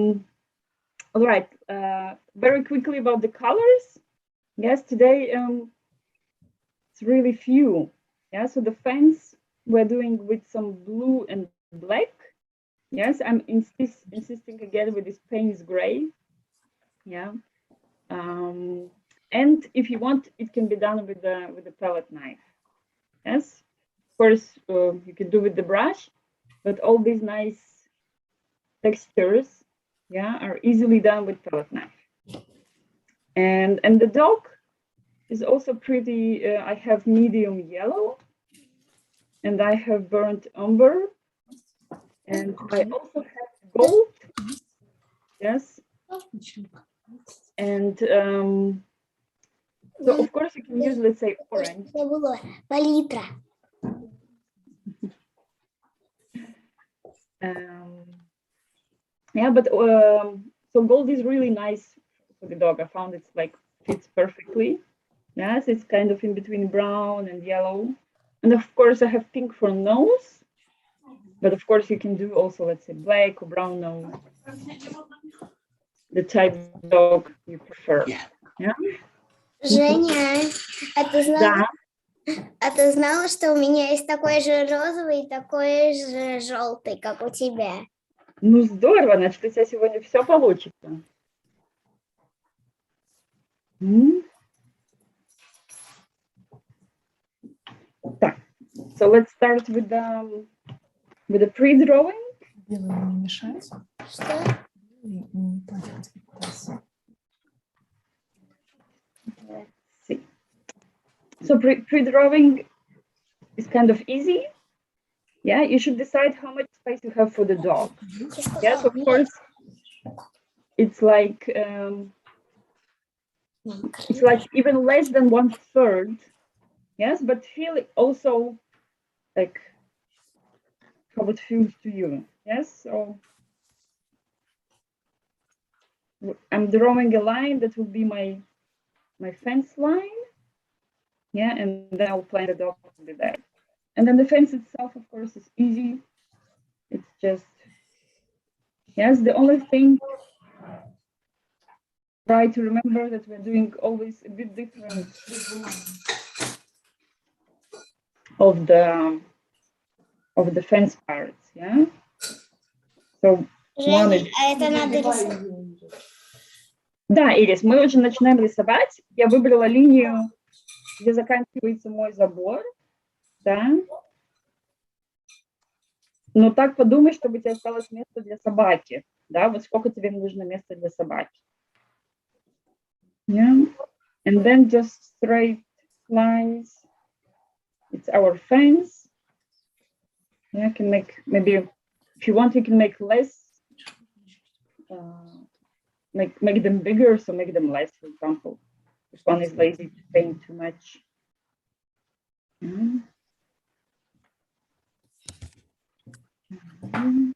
All right, very quickly about the colors. Yes, today it's really few. Yeah, so the fence we're doing with some blue and black. Yes, I'm insisting again with this Payne's gray. Yeah, and if you want, it can be done with the palette knife. Yes, of course, you can do with the brush, but all these nice textures, yeah, are easily done with palette knife. And the dog is also pretty. I have medium yellow, and I have burnt umber, and I also have gold. Yes, and so of course you can use, let's say, orange. Палитра. Yeah, but so gold is really nice for the dog. I found it's like fits perfectly. Yes, it's kind of in between brown and yellow. And of course I have pink for nose, but of course you can do also, let's say, black or brown nose, the type of dog you prefer. Yeah? Женя, а ты знала, Да. а ты знала, что у меня есть такой же розовый и такой же желтый, как у тебя? Ну здорово, значит, у тебя сегодня все получится. Так, so let's start with the pre-drawing. Белый не мешает. Что? Белый не платит тебе красиво. Let's see. So pre-drawing is kind of easy. Yeah, you should decide how much space you have for the dog. Yes, of course. It's like even less than 1/3. Yes, but feel it also like how it feels to you. Yes, so I'm drawing a line that will be my fence line. Yeah, and then I'll plan the dog to be there. And then the fence itself, of course, is easy. It's just, yes, the only thing, try to remember that we're doing always a bit different of the fence parts, yeah? So one is... Женя, а это надо рисовать? Да, Ирис, мы уже начинаем рисовать. Я выбрала линию, где заканчивается мой забор, да? Но так подумай, чтобы у тебя осталось место для собаки, да? Вот сколько тебе нужно места для собаки. Yeah, and then just straight lines. It's our fence. Yeah, I can make, maybe if you want, you can make less, make them bigger, so make them less, for example. If one is lazy to paint too much. Mm. Mm.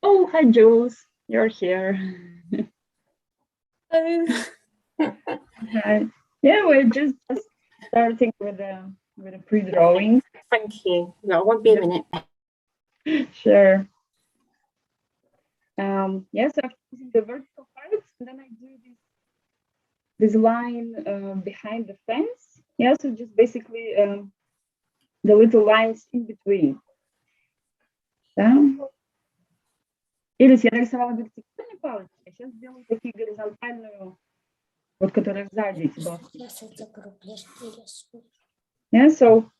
Oh, hi, Jules. You're here. Hi. Yeah, we're just starting with a pre-drawing. Thank you. No, it won't be a minute. Sure. Yes, after using the vertical parts, and then I do this line behind the fence. Yeah, so just basically the little lines in between. Да? Или я нарисовала вертикальные палочки, а сейчас сделаю такие горизонтальную, вот которая сзади. Yeah, so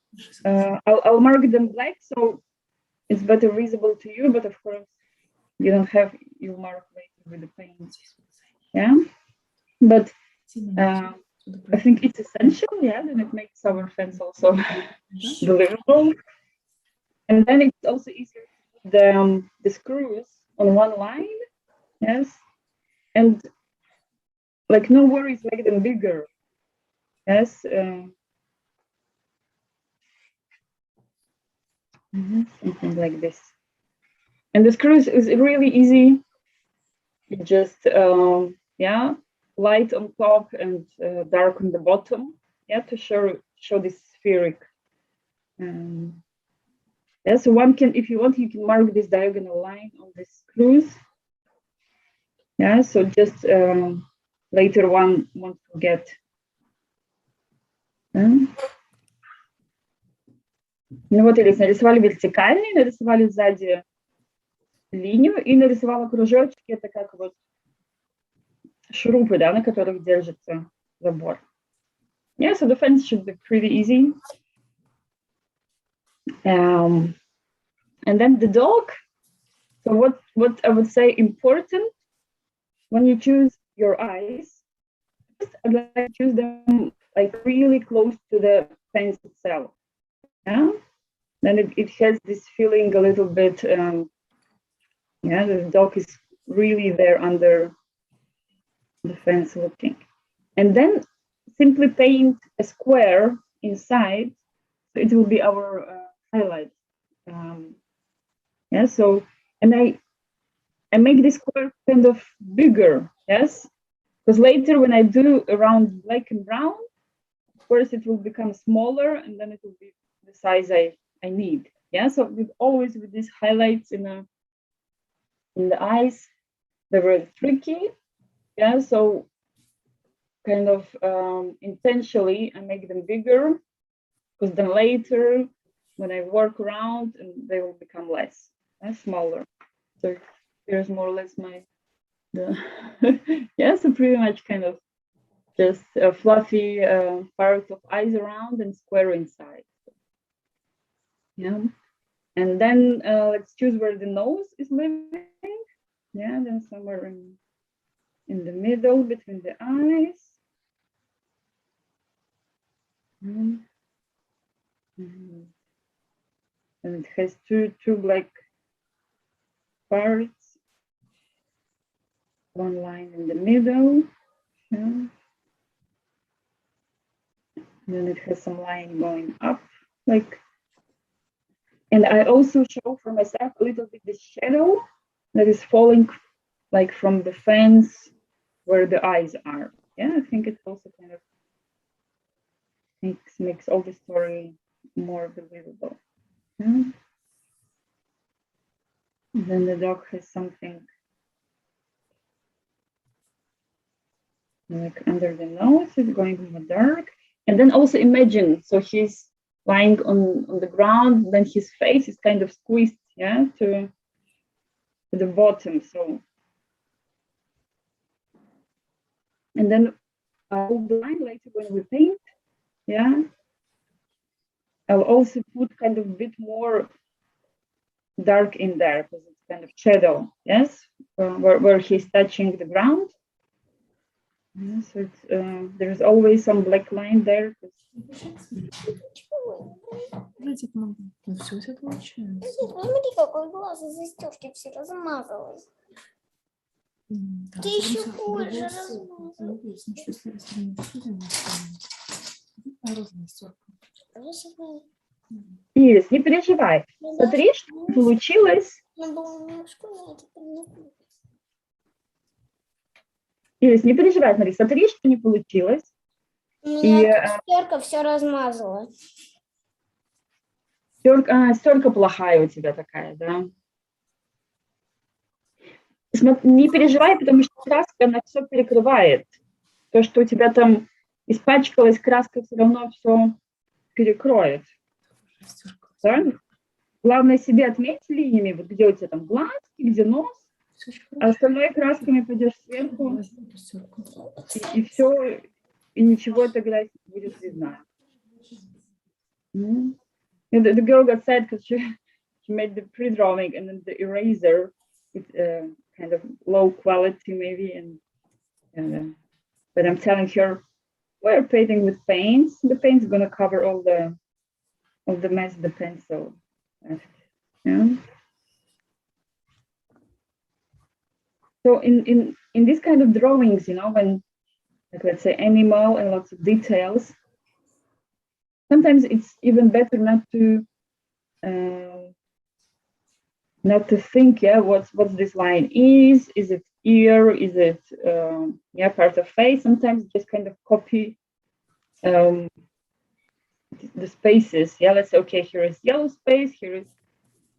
I'll mark them black, so it's better visible to you, but of course you don't have, you mark later with the paint. Yeah, but I think it's essential, yeah, then it makes our fence also believable. And then it's also easier to put the screws on one line, yes, and like no worries, make them bigger, yes. Something like this. And the screws is really easy. You just, yeah, light on top and dark on the bottom. yeah, to show this spheric. Yeah, so one can, if you want, you can mark this diagonal line on the screws. Yeah, so just later one won't forget. Ну вот, Элис, нарисовали вертикальный, нарисовали сзади линию и нарисовала кружочки. Это как вот шурупы, да, на которых держится забор. Yeah, so the fence should be pretty easy. And then the dog. So what I would say important when you choose your eyes, I'd like to choose them like really close to the fence itself. Yeah, then it has this feeling a little bit. Yeah, the dog is really there under the fence looking, and then simply paint a square inside. So it will be our highlight. Yeah, so and I make this square kind of bigger, yes, because later when I do around black and brown, of course it will become smaller and then it will be the size I need. Yeah, so always with these highlights in the eyes, they were tricky. Yeah, so kind of intentionally I make them bigger, because then later when I work around and they will become less smaller. So here's more or less yeah, so pretty much kind of just a fluffy part of eyes around and square inside. Yeah, and then let's choose where the nose is living. Yeah, then somewhere in the middle between the eyes. And it has two black parts. One line in the middle. Yeah. Then it has some line going up, like. And I also show for myself a little bit the shadow that is falling, like from the fence where the eyes are. Yeah, I think it also kind of makes all the story more believable. Yeah. And then the dog has something like under the nose, it's going more dark. And then also imagine, so he's lying on the ground, then his face is kind of squeezed, yeah, to the bottom. So, and then I'll line later when we paint, yeah, I'll also put kind of a bit more dark in there because it's kind of shadow, yes, where he's touching the ground. Yeah, so it's, there's always some black line there. Вроде бы, ну, все у тебя получается. Смотри, какой глаз из застежки все размазалось. Да, Ты еще всё хуже другое размазал. всё. Ну, если что, сравнить сюда, розовая стерка. Ирис, не переживай. Смотри, что получилось. Ирис, не переживай, смотри, что не получилось. У меня стерка все размазала. Стерка плохая у тебя такая, да? Не переживай, потому что краска, она все перекрывает. То, что у тебя там испачкалась, краска все равно все перекроет. Да? Главное себе отметь линиями, вот где у тебя там глазки, где нос, а остальное красками пойдешь сверху, и все, и ничего тогда не будет видно. The girl got sad because she made the pre-drawing and then the eraser is kind of low quality maybe, but I'm telling her we're painting with paints. The paint's gonna cover all the mess the pencil. Yeah. So in this kind of drawings, you know, when like let's say animal and lots of details, sometimes it's even better not to think, yeah, what's this line is it ear, is it part of face? Sometimes just kind of copy the spaces. Yeah, let's say, okay, here is yellow space, here is,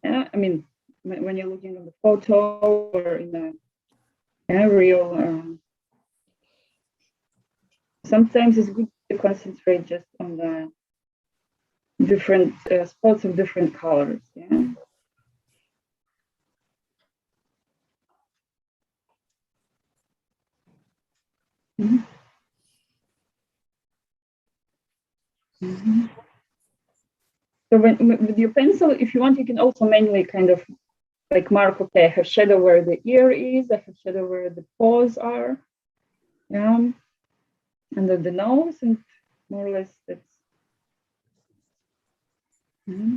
I mean, when you're looking at the photo or in a real, sometimes it's good to concentrate just on the different spots of different colors. Yeah. Mm-hmm. Mm-hmm. So with your pencil, if you want, you can also manually kind of like mark, okay, I have shadow where the ear is, I have shadow where the paws are, yeah, under the nose, and more or less that's. Mm-hmm.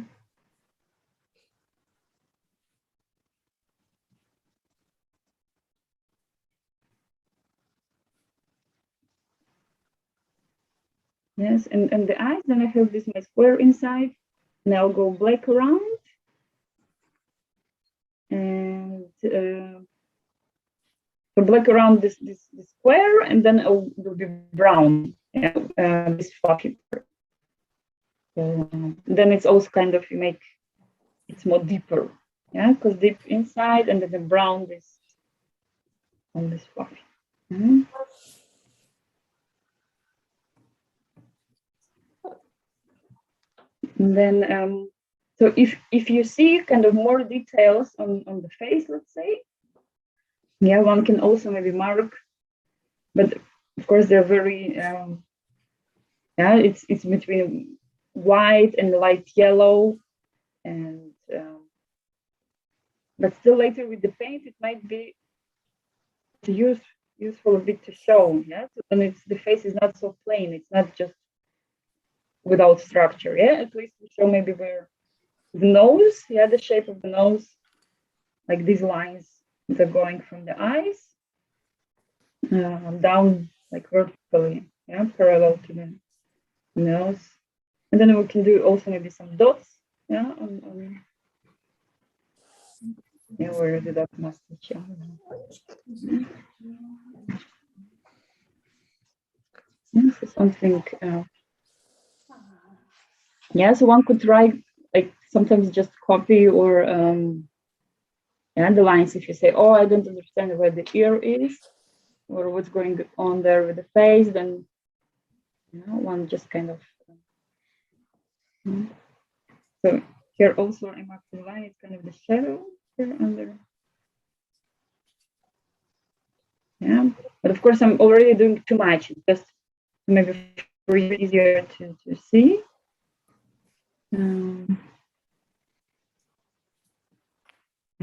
Yes, and the eyes, then I have this my square inside, and I'll go black around, and so black around this square, and then it will be brown, this fluffy part. Then it's also kind of, you make it's more deeper, yeah, because deep inside, and then the brown is on this fluffy. Mm-hmm. And then so if you see kind of more details on the face, let's say, yeah, one can also maybe mark, but of course they're very yeah, it's between white and light yellow, and but still later with the paint it might be useful a bit to show, yeah, so then it's the face is not so plain, it's not just without structure, yeah, at least we show maybe where the nose, yeah, the shape of the nose, like these lines that are going from the eyes down like vertically, yeah, parallel to the nose, and then we can do also maybe some dots, yeah, on yeah, where the dot must be. Yeah, so something. Yeah, so one could try, like sometimes just copy or yeah, the lines. If you say, "Oh, I don't understand where the ear is, or what's going on there with the face," then you know, one just kind of. So here also I mark the line. It's kind of the shadow here under. Yeah, but of course I'm already doing too much. It's just maybe for you easier to see.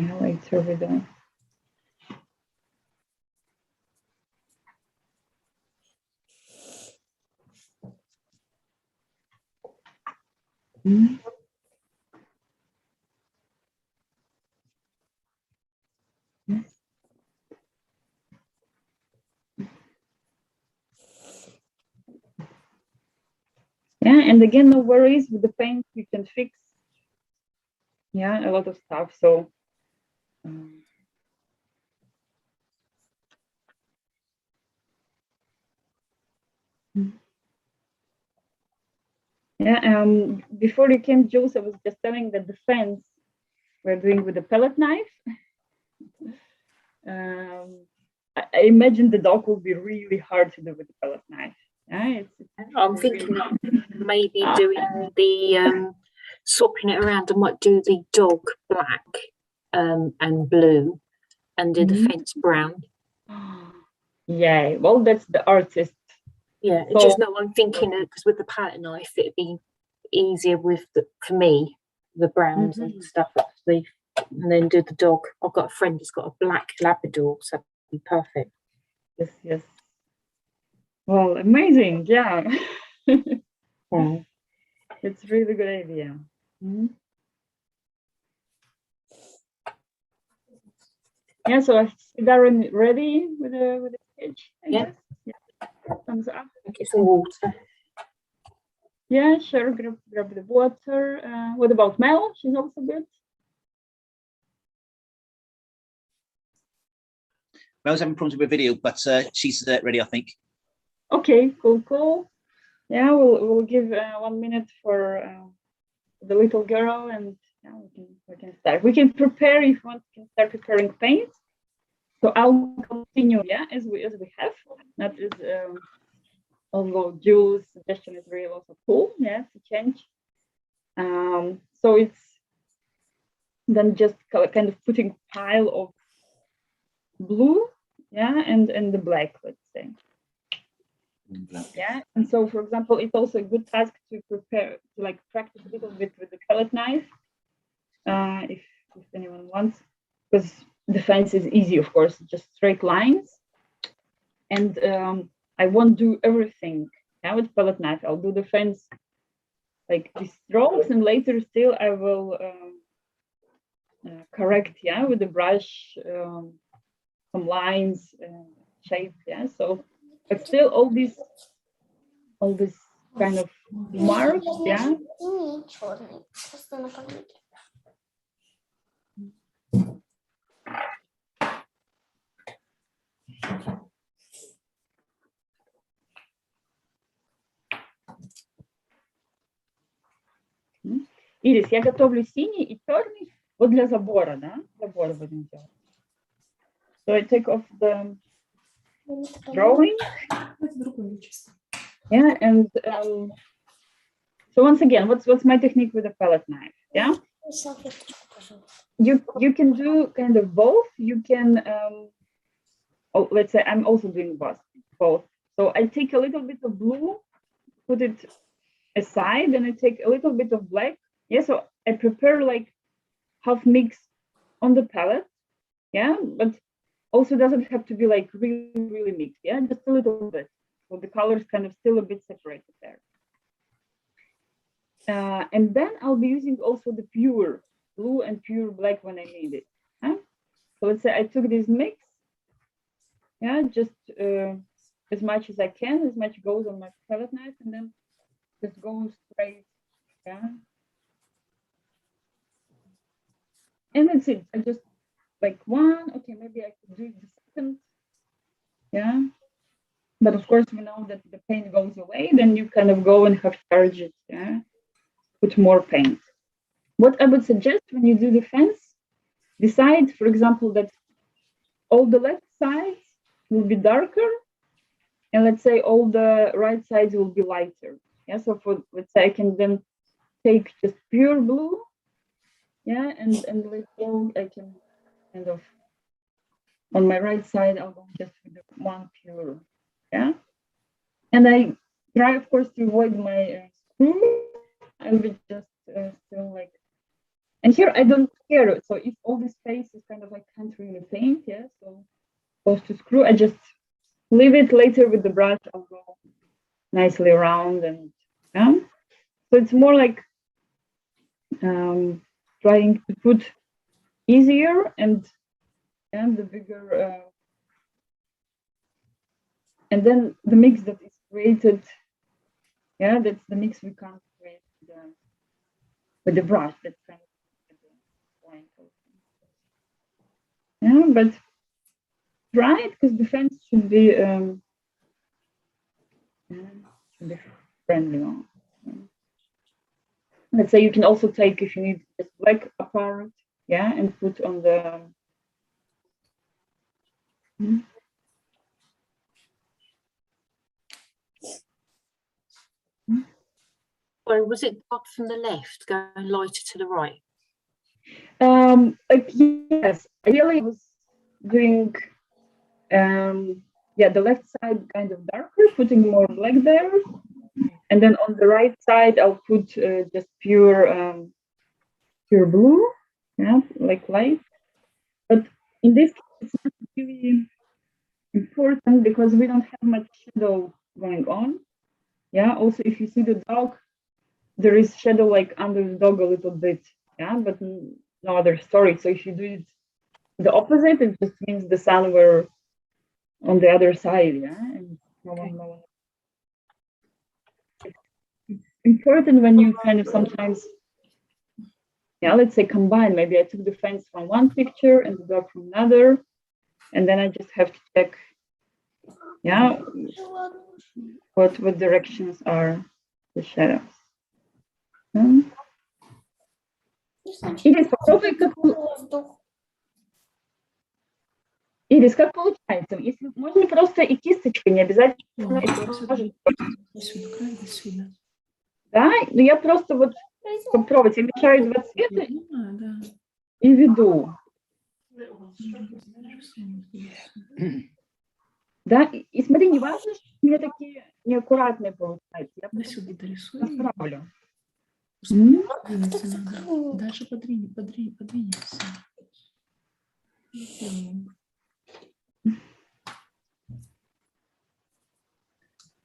Yeah, later with the. Mm-hmm. Yes. Yeah, and again, no worries with the paint. You can fix, yeah, a lot of stuff. So. Yeah, before you came, Jules, I was just telling that the fence we're doing with the pellet knife. I imagine the dog will be really hard to do with the pellet knife. Yeah, I'm thinking of maybe doing the swapping it around. I might do the dog black and blue, and do the fence brown. Yeah, well, that's the artist. Yeah, So, just no, I'm thinking because with the palette knife, it'd be easier with for me the browns and stuff. And then do the dog. I've got a friend who's got a black Labrador, so it'd be perfect. Yes, yes. Well, amazing. Yeah. Yeah. It's really good idea. Yeah, so I see Darren ready with the sketch, I guess. Yeah. Thumbs up. Get some water. Yeah, sure. Grab the water. What about Mel? She's also good. Mel's having problems with her video, but she's ready, I think. Okay, cool. Yeah, we'll give 1 minute for the little girl, and yeah, we can start. We can prepare if you want. We can start preparing paint. So I'll continue, yeah, as we have. Not as although Julie's suggestion is really also cool, yeah, to change. So it's then just kind of putting pile of blue, yeah, and the black, let's say. Yeah, and so for example, it's also a good task to prepare, to like practice a little bit with the palette knife, if anyone wants, because the fence is easy, of course, just straight lines, and I won't do everything. Yeah, with palette knife, I'll do the fence like these strokes, and later still I will correct, yeah, with the brush some lines, shape, yeah. So, but still all these kind of marks, yeah. Не черный, просто на компьютере. Ирис, я готовлю синий и черный вот для забора, да? Забор будем делать. So I take off the drawing. Это другое вещество. Yeah, and so once again, what's my technique with a palette knife? Yeah, Салфеточку, пожалуйста. you can do kind of both. You can let's say I'm also doing both. So I take a little bit of blue, put it aside, and I take a little bit of black. Yeah, so I prepare like half mix on the palette. Yeah, but also doesn't have to be like really mixed. Yeah, just a little bit. So the colors kind of still a bit separated there. And then I'll be using also the pure blue and pure black when I need it. Huh? So let's say I took this mix, yeah, just as much as I can, as much goes on my palette knife, and then just go straight, yeah. And that's it. I just like one, okay, maybe I could do the second, yeah. But of course, we know that the paint goes away, then you kind of go and have charge it, yeah. Put more paint. What I would suggest when you do the fence, decide, for example, that all the left sides will be darker, and let's say all the right sides will be lighter. Yeah, so for, let's say I can then take just pure blue, yeah, and let's go, I can kind of, on my right side, I'll go just with the one pure, yeah. And I try, of course, to avoid my screw. I'll be just still like, and here I don't care. So if all this space is kind of like can't really paint, yeah, so close to screw, I just leave it. Later with the brush, I'll go nicely around, and yeah. So it's more like trying to put easier and the bigger, and then the mix that is created, yeah, that's the mix we can't create with the brush. That's kind of the point. Yeah, but try it, because the fence should be friendly. Let's say you can also take, if you need, just black apart, yeah, and put on the. Or was it dark from the left, going lighter to the right? Like, yes, ideally I was doing yeah, the left side kind of darker, putting more black there, and then on the right side I'll put just pure blue, yeah, like light. But in this case, it's not really important because we don't have much shadow going on. Yeah, also if you see the dog, there is shadow like under the dog a little bit, yeah, but no other story. So if you do it the opposite, it just means the sun were on the other side, yeah, and no one. It's important when you kind of sometimes, yeah, let's say combine. Maybe I took the fence from one picture and the dog from another, and then I just have to check, yeah, what directions are the shadows. Hmm? Ирис, попробуй Ирис, как получается? Если можно просто и кисточкой, не обязательно. Сюда. Да, но я просто вот попробовать. Я мешаю два цвета Да. и веду. Да, и смотри, не важно, что у меня такие неаккуратные получаются. Я Да сюда дорисуй. направлю. Дальше подвинься.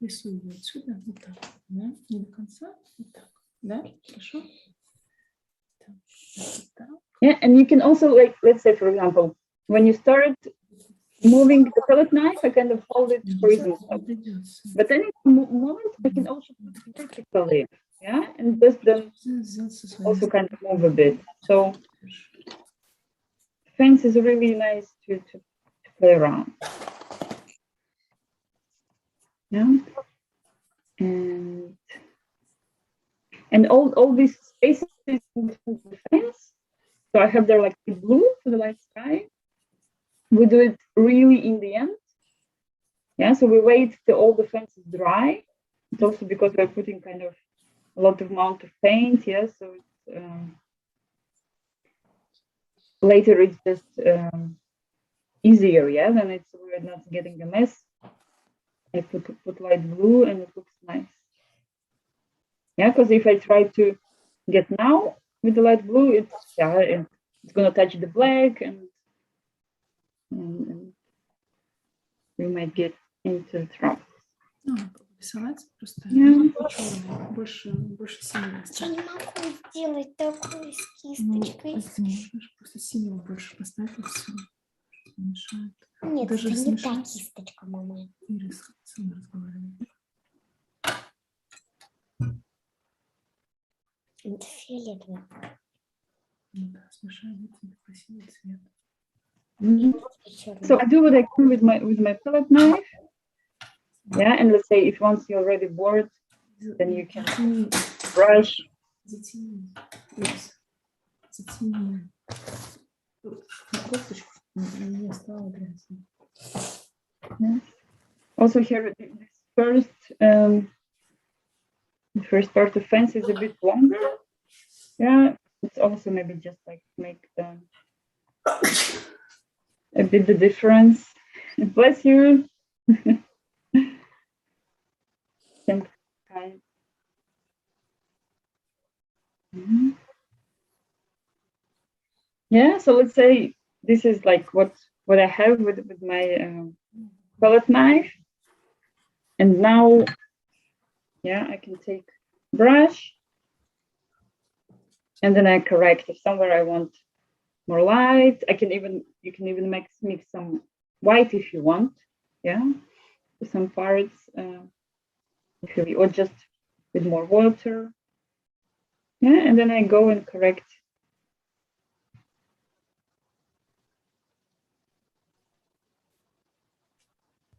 Рисуй его отсюда, вот так, да? Не до конца, вот так, да? Хорошо? Так. Yeah, and you can also, like, let's say, for example, when you start moving the palette knife, I kind of hold it horizontally. But then in a moment, I can also put it vertically, yeah, and just then also kind of move a bit. So fence is really nice to play around. Yeah, and all these spaces in the fence. So I have there like the blue for the light sky. We do it really in the end. Yeah, so we wait till all the fence is dry. It's also because we're putting kind of a lot of amount of paint. Yeah, so it's, later it's just easier. Yeah, then we're not getting a mess. I put light blue and it looks nice. Yeah, because if I try to get now with the light blue, it's gonna touch the black and we might get into trouble. Рисовать просто Yeah. больше синего. Я не могу сделать такую с кисточкой. Ты можешь просто синего больше поставить, и все. Мешает. Нет, Даже это не та смешать. кисточка, мама. Ирис со мной разговаривает. Это фиолетовый. Да, смешай тебе красивый цвет. So I do what I can with my palette knife. Yeah, and let's say if once you're already bored, then you can brush. Затяни. Затяни. Кофточку не стало грязно. Yeah. Also here, this first part of fence is a bit longer. Yeah, it's also maybe just like make a bit the difference. Bless you. Same kind. Yeah, so let's say this is like what I have with my palette knife, and now, yeah, I can take brush, and then I correct if somewhere I want more light. You can even mix some white if you want, yeah, for some parts, or just with more water, yeah, and then I go and correct.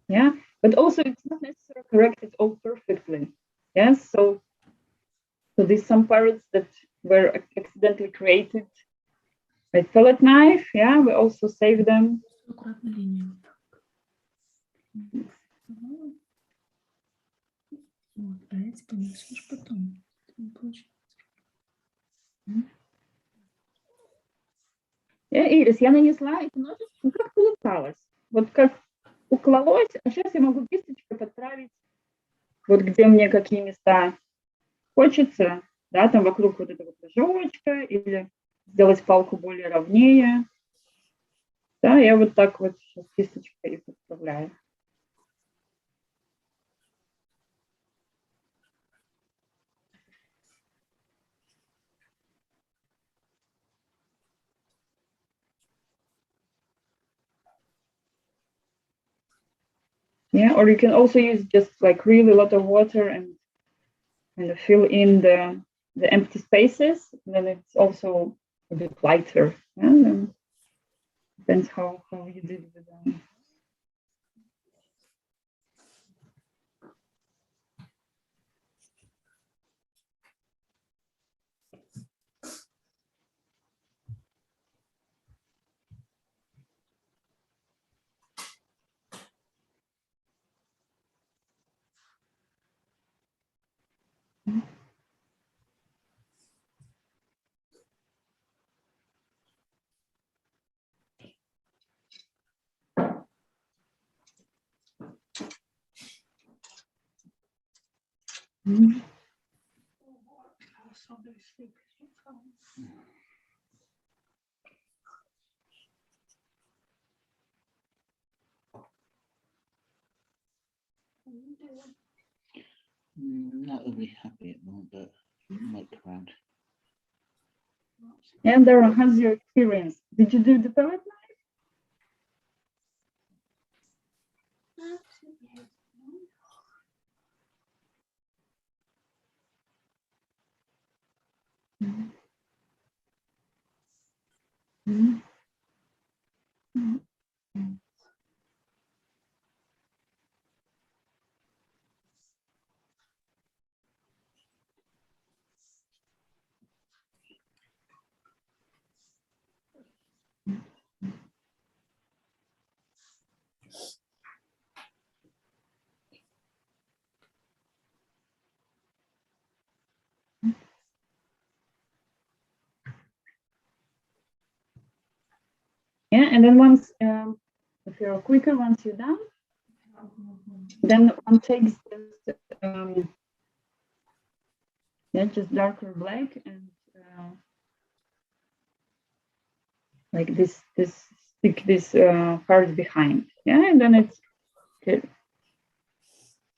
Yeah, but also it's not necessarily correct it all perfectly. Yes, so there's some parts that were accidentally created by palette knife. Yeah, we also save them. Аккуратно линию. Вот, а эти понесешь потом. Не получится. Ирис, я нанесла эти ножички, ну как получалось. Вот как уклалось, а сейчас я могу кисточкой подправить, вот где мне какие места хочется, да, там вокруг вот этого кружочка, или сделать палку более ровнее. Да, я вот так вот сейчас кисточкой и подправляю. Yeah, or you can also use just like really a lot of water and kind of fill in the empty spaces. And then it's also a bit lighter. Yeah, and depends how you did with them. Mhm. Not really happy at the moment, but might come around. And Darren, how's your experience? Did you do the pellet knife? Mhm. Mhm. Mhm. Yeah, and then once, if you're quicker, once you're done, then one takes this, yeah, just darker black and like this stick this part behind. Yeah, and then it's good.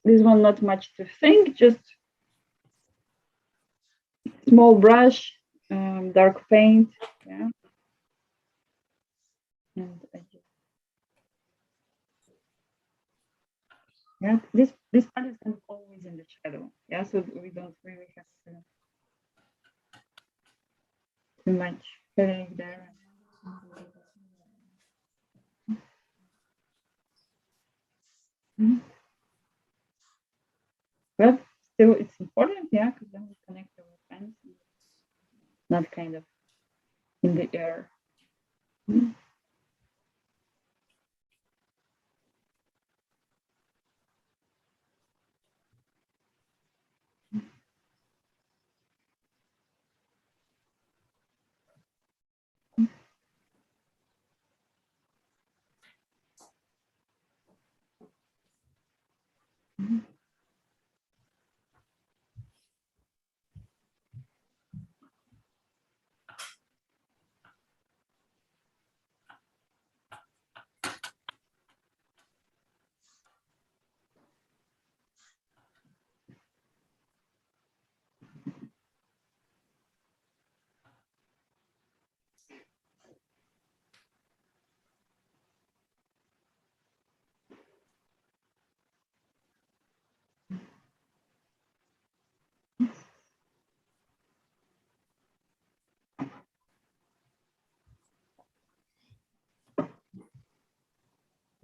This one not much to think, just small brush, dark paint. Yeah, and I just, yeah, this part is kind of always in the shadow. Yeah, so we don't really have too much filling there. Mhm. But still, it's important, yeah, because then we connect our friends, not kind of in the air. Mhm.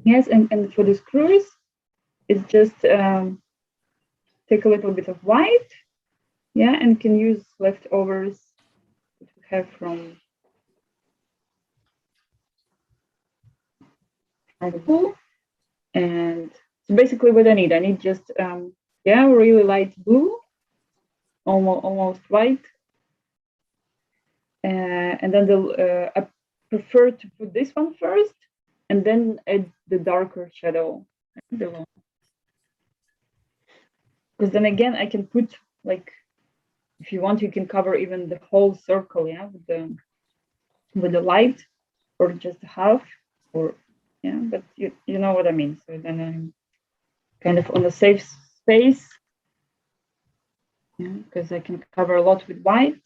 Yes, and for the screws, it's just take a little bit of white, yeah, and can use leftovers that we have from the pool. And so basically what I need just yeah, really light blue, almost white, and then I prefer to put this one first and then add the darker shadow below, because then again I can put, like, if you want you can cover even the whole circle, yeah, with the light, or just half, or yeah, but you know what I mean. So then I'm kind of on a safe space, yeah, because I can cover a lot with white.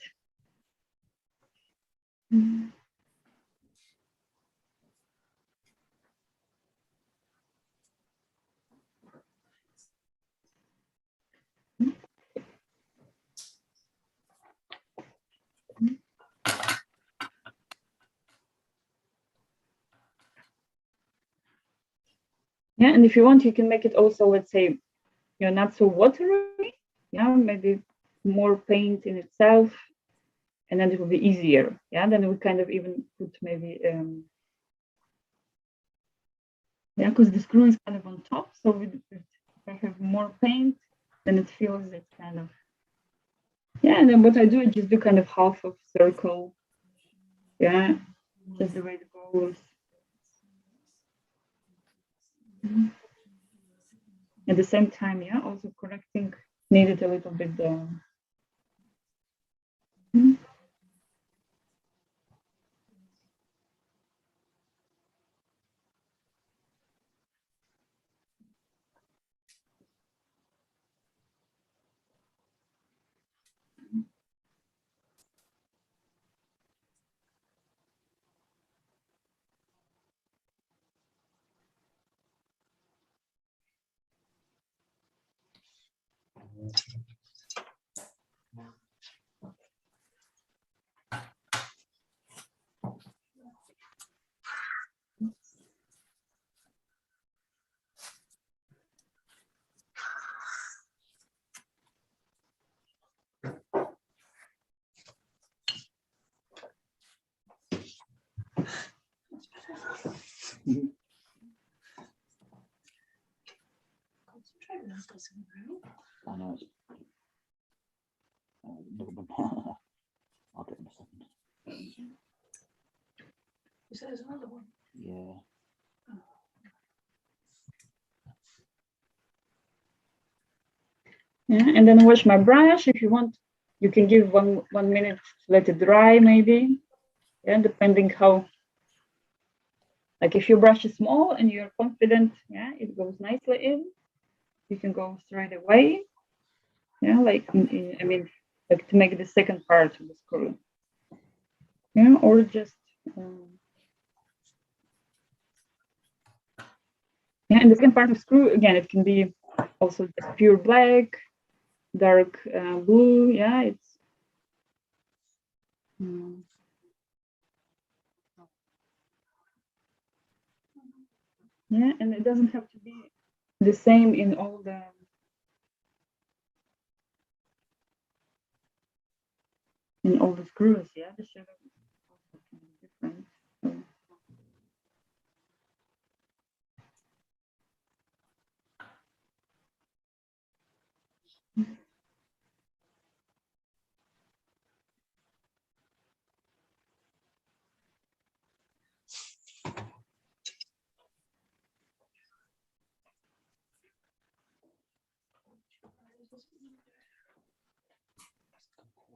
Mm. Yeah, and if you want, you can make it also, let's say, not so watery. Yeah, maybe more paint in itself. and then it will be easier. Yeah, then we kind of even put maybe yeah, because the screw is kind of on top, so if I have more paint, then it feels it's kind of, yeah. And then what I do, I just do kind of half of circle, yeah, just the way it goes. At the same time, yeah, also correcting, needed a little bit down. I know it's. I'll get in a second. You said there's another one. Yeah. Yeah, and then wash my brush. If you want, you can give 1 minute to let it dry, maybe. Yeah, depending how. Like if your brush is small and you're confident, yeah, it goes nicely in. You can go straight away. Yeah, like I mean, like to make the second part of the screw. Yeah, or just. Yeah, and the second part of screw again, it can be also just pure black, dark blue. Yeah, it's. Yeah, and it doesn't have to be the same in all the. In all the screws, yeah, the shadow is also kind of different. So.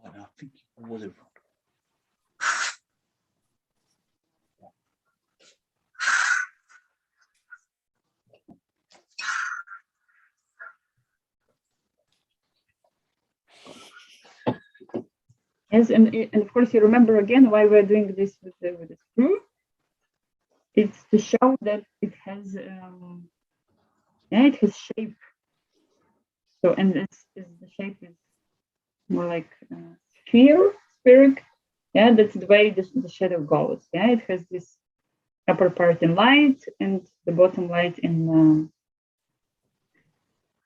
I think it was it. Yes, and of course you remember again why we're doing this with the screw. It's to show that it has yeah, it has shape. So and this is the shape is more like spheric. Yeah, that's the way the shadow goes. Yeah, it has this upper part in light and the bottom light in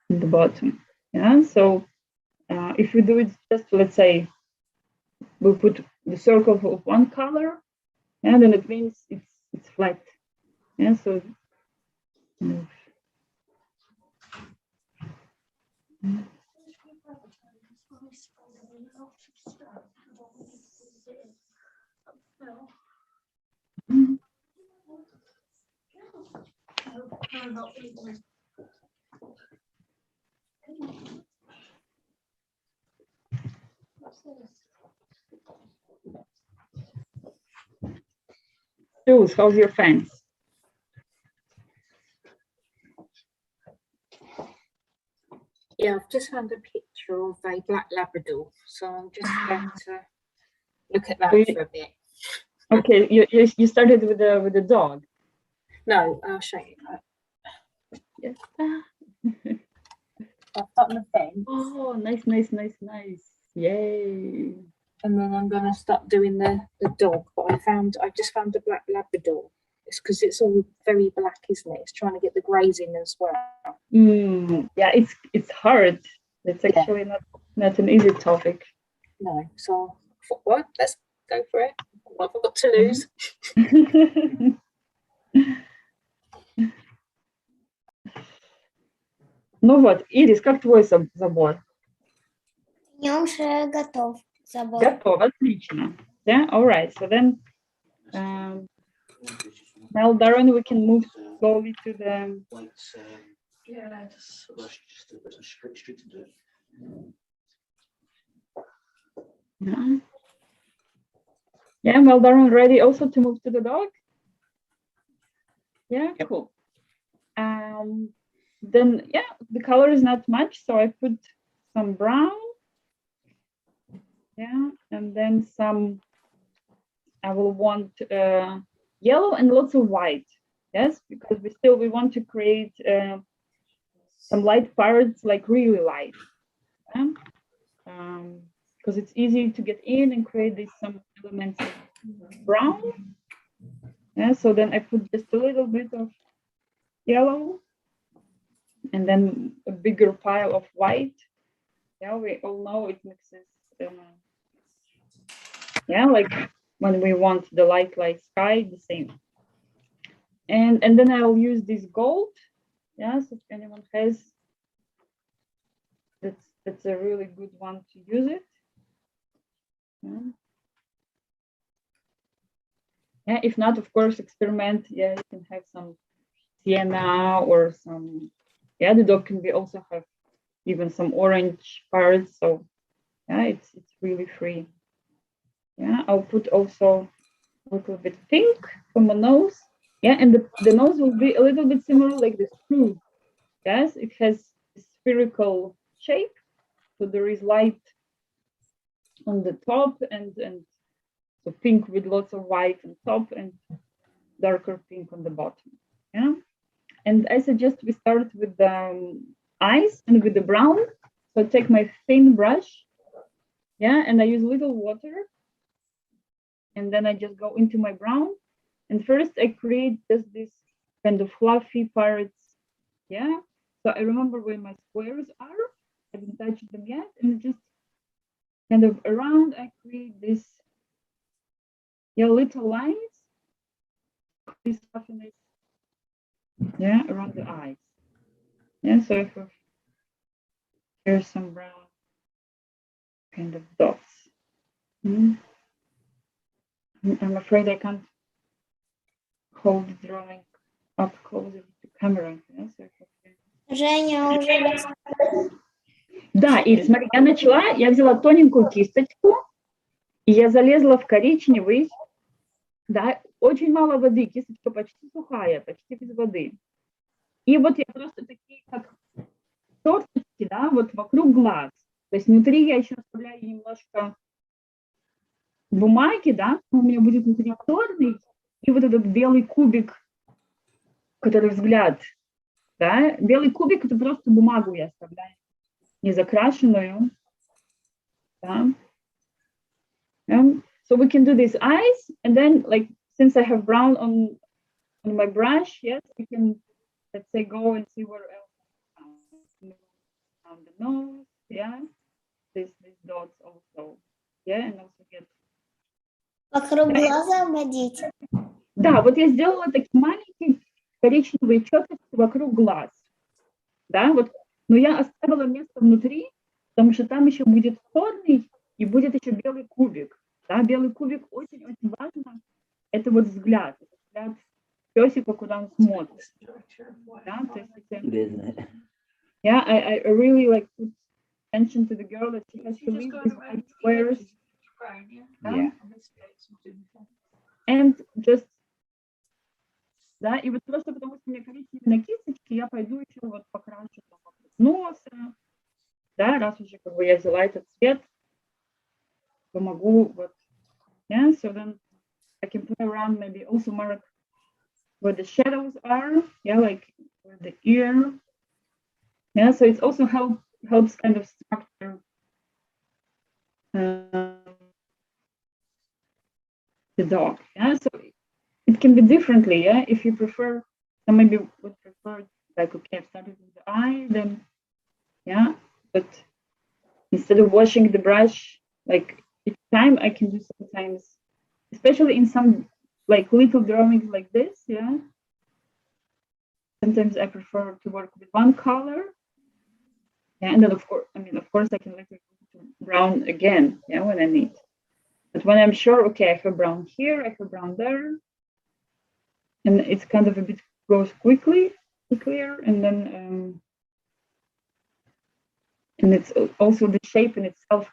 the bottom. Yeah, so if we do it just, let's say, we put the circle of one color, and then it means it's flat. Yeah, so. Jules, how's your fence? Yeah, I've just found a picture of a black Labrador, so I'm just going to look at that for a bit. Okay, you started with the dog. No, I'll show you. Yes. I've got the fence. Oh, nice. Yay. And then I'm going to start doing the dog. But I just found a black Labrador. It's because it's all very black, isn't it? It's trying to get the greys in as well. Yeah, it's hard. It's actually not an easy topic. No, so I'll thought, well, let's go for it. What have I got to lose? Ну вот, Ирис, как твой забор? У меня уже готов забор. Готов, отлично. Yeah, all right. So then, now, Darren, we can move slowly to the. Yeah, just a bit of straight to do it. Yeah. Yeah, well, Darren, ready also to move to the dog? Yeah, Yep. cool. Then, yeah, the color is not much, so I put some brown. Yeah, and then some, I will want yellow and lots of white. Yes, because we want to create some light parts, like really light. Yeah? Because it's easy to get in and create these some elements of brown. Yeah, so then I put just a little bit of yellow and then a bigger pile of white. Yeah, we all know it mixes. Yeah, like when we want the light sky, the same. And then I'll use this gold. Yeah, so if anyone has, that's a really good one to use it. Yeah. Yeah, if not, of course, experiment. Yeah, you can have some sienna or some. Yeah, the dog can be also have even some orange parts. So yeah, it's really free. Yeah, I'll put also a little bit pink from the nose. Yeah, and the nose will be a little bit similar like the screw. Yes, it has a spherical shape. So there is light on the top and so pink with lots of white on top and darker pink on the bottom. Yeah, and I suggest we start with the eyes and with the brown. So I take my thin brush, yeah, and I use a little water, and then I just go into my brown. And first I create just this kind of fluffy parts, yeah. So I remember where my squares are. I haven't touched them yet, and just kind of around I create this, yeah, little lines. This fluffiness, yeah, around the eyes. Yeah, so I have here's some brown kind of dots. I'm afraid I can't hold the drawing up closer to the camera. Yeah, so Женя уже да, Ирис, смотри, я взяла тоненькую кисточку, и я залезла в коричневый, да, очень мало воды, кисточка почти сухая, почти без воды. И вот я просто такие, как черточки, да, вот вокруг глаз. То есть внутри я еще оставляю немножко бумаги, да, у меня будет внутри черный, и вот этот белый кубик, который взгляд, да, белый кубик, это просто бумагу я оставляю, не закрашенную, да. So we can do these eyes, and then, like, since I have brown on my brush, yes, we can, let's say, go and see where else. On the nose, yeah, these dots also, yeah, and also get. вокруг глаза обводить. Да, вот я сделала такие маленькие коричневые черточки вокруг глаз, да, вот, но я оставила место внутри, потому что там еще будет черный и будет еще белый кубик, да, белый кубик очень-очень важно, это вот взгляд песика, куда он смотрит, да, то есть это, yeah, I really like put attention to the girl that she has to leave these white squares, Yeah. and just, да, и вот просто потому что у меня коричневые на кисточке, я пойду еще вот покрашу там вокруг носа, да, раз уже как бы я взяла этот цвет, помогу вот, yeah, so then I can play around, maybe also mark where the shadows are, yeah, like where the ear, yeah, so it's also helps kind of structure the dog, yeah, so it can be differently, yeah, if you prefer, some maybe would prefer, like, okay, I've started with the eye, then, yeah, but instead of washing the brush, like, it time, I can do sometimes, especially in some like little drawings like this, yeah. Sometimes I prefer to work with one color. Yeah, and then of course, I can later go to brown again, yeah, when I need. But when I'm sure, okay, I have brown here, I have brown there, and it's kind of a bit goes quickly, clear, and then and it's also the shape in itself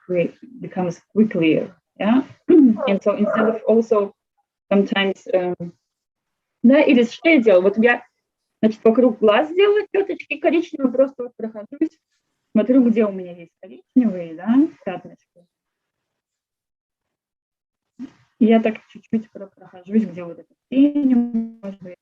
becomes quickly, yeah. And so instead of also sometimes, да, или что я делаю? Вот я, значит, вокруг глаз делаю четочки коричневые, просто вот прохожусь, смотрю, где у меня есть коричневые, да, пятнышки. И я так чуть-чуть прохожусь, где вот это тень, может быть.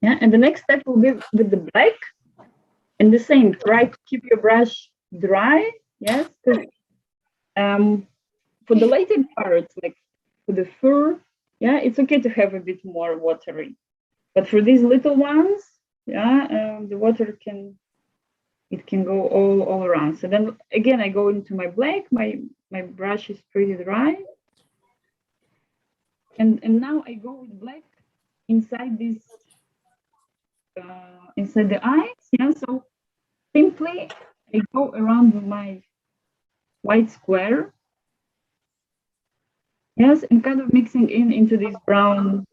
Yeah, and the next step will be with the black, and the same. Try to keep your brush dry. Yes, because for the later parts, like for the fur, yeah, it's okay to have a bit more watery. But for these little ones, yeah, the water can go all around. So then again, I go into my black. My brush is pretty dry, and now I go with black inside this. Inside the eyes, yeah. So simply I go around my white square, yes, and kind of mixing into this brown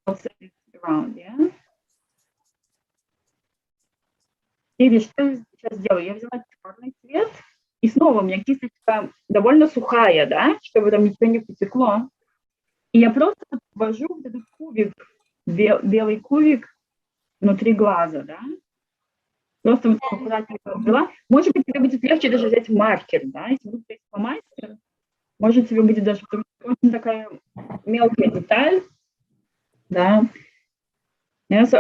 around, yeah. Или что я сейчас делаю? Я взяла черный цвет, и снова у меня кисточка довольно сухая, да, чтобы там ничего не потекло. И я просто ввожу вот этот кубик, белый кубик внутри глаза, да. Просто вот аккуратненько ввела. Может быть, тебе будет легче даже взять маркер, да, если вы стоите по мастеру, может, тебе будет даже очень такая мелкая деталь, да. Yeah, so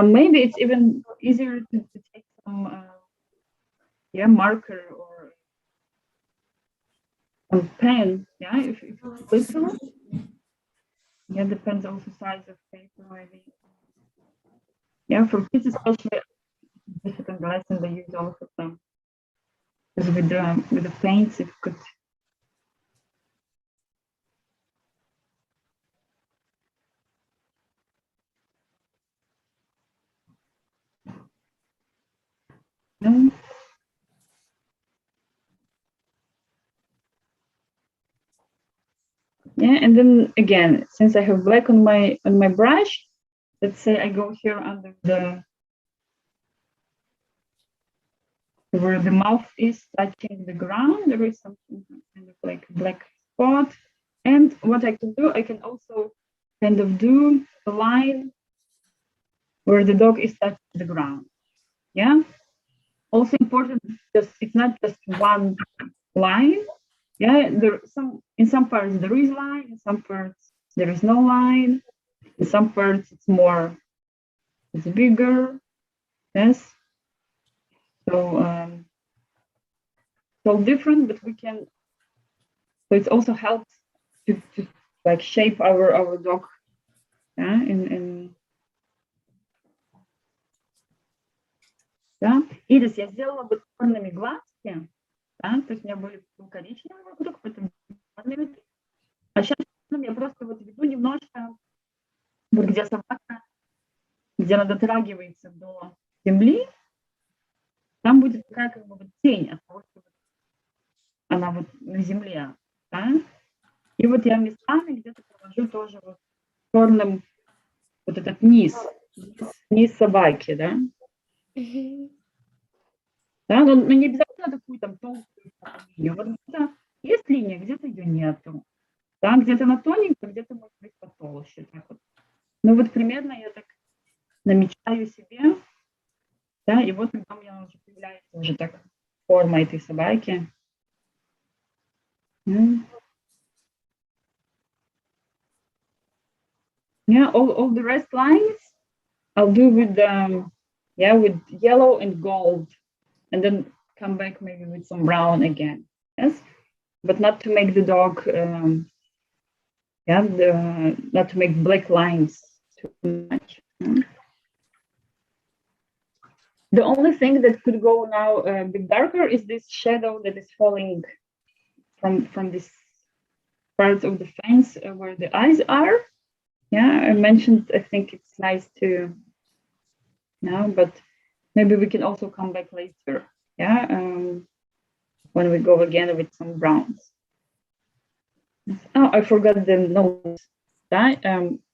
maybe it's even easier to take some marker or some pen, yeah, if it's little. Yeah, depends also size of paper, maybe. Yeah, for kids especially, difficult lesson they use all of them. Because with the paints, it could. No. Yeah, and then again, since I have black on my brush, let's say I go here under where the mouth is touching the ground, there is something kind of like a black spot. And what I can do, I can also kind of do the line where the dog is touching the ground. Yeah. Also important, just it's not just one line. Yeah, in some parts there is line, in some parts there is no line, in some parts it's bigger. Yes. So different, but we can. So it also helps to like shape our dog. Yeah, да. Ирис, я сделала вот черными глазки, да, то есть у меня был коричневый вокруг, потом черными. А сейчас я просто вот веду немножко, вот где собака, где она дотрагивается до земли, там будет такая как бы вот тень от того, что она вот на земле, да. И вот я местами где-то провожу тоже вот черным вот этот низ собаки, да. Да, но не обязательно такую там толстую линию. Вот где-то есть линия, где-то ее нету. Да, где-то она тоненькая, где-то может быть потолще. Так вот. Ну вот примерно я так намечаю себе, да, и вот когда у меня уже появляется уже так форма этой собаки. Yeah, all the rest lines I'll do with with yellow and gold, and then come back maybe with some brown again. Yes, but not to make the dog, not to make black lines too much. The only thing that could go now a bit darker is this shadow that is falling from this part of the fence where the eyes are. Yeah, I mentioned, I think it's nice to now, but maybe we can also come back later. Yeah, when we go again with some browns. Oh, I forgot the nose. Да?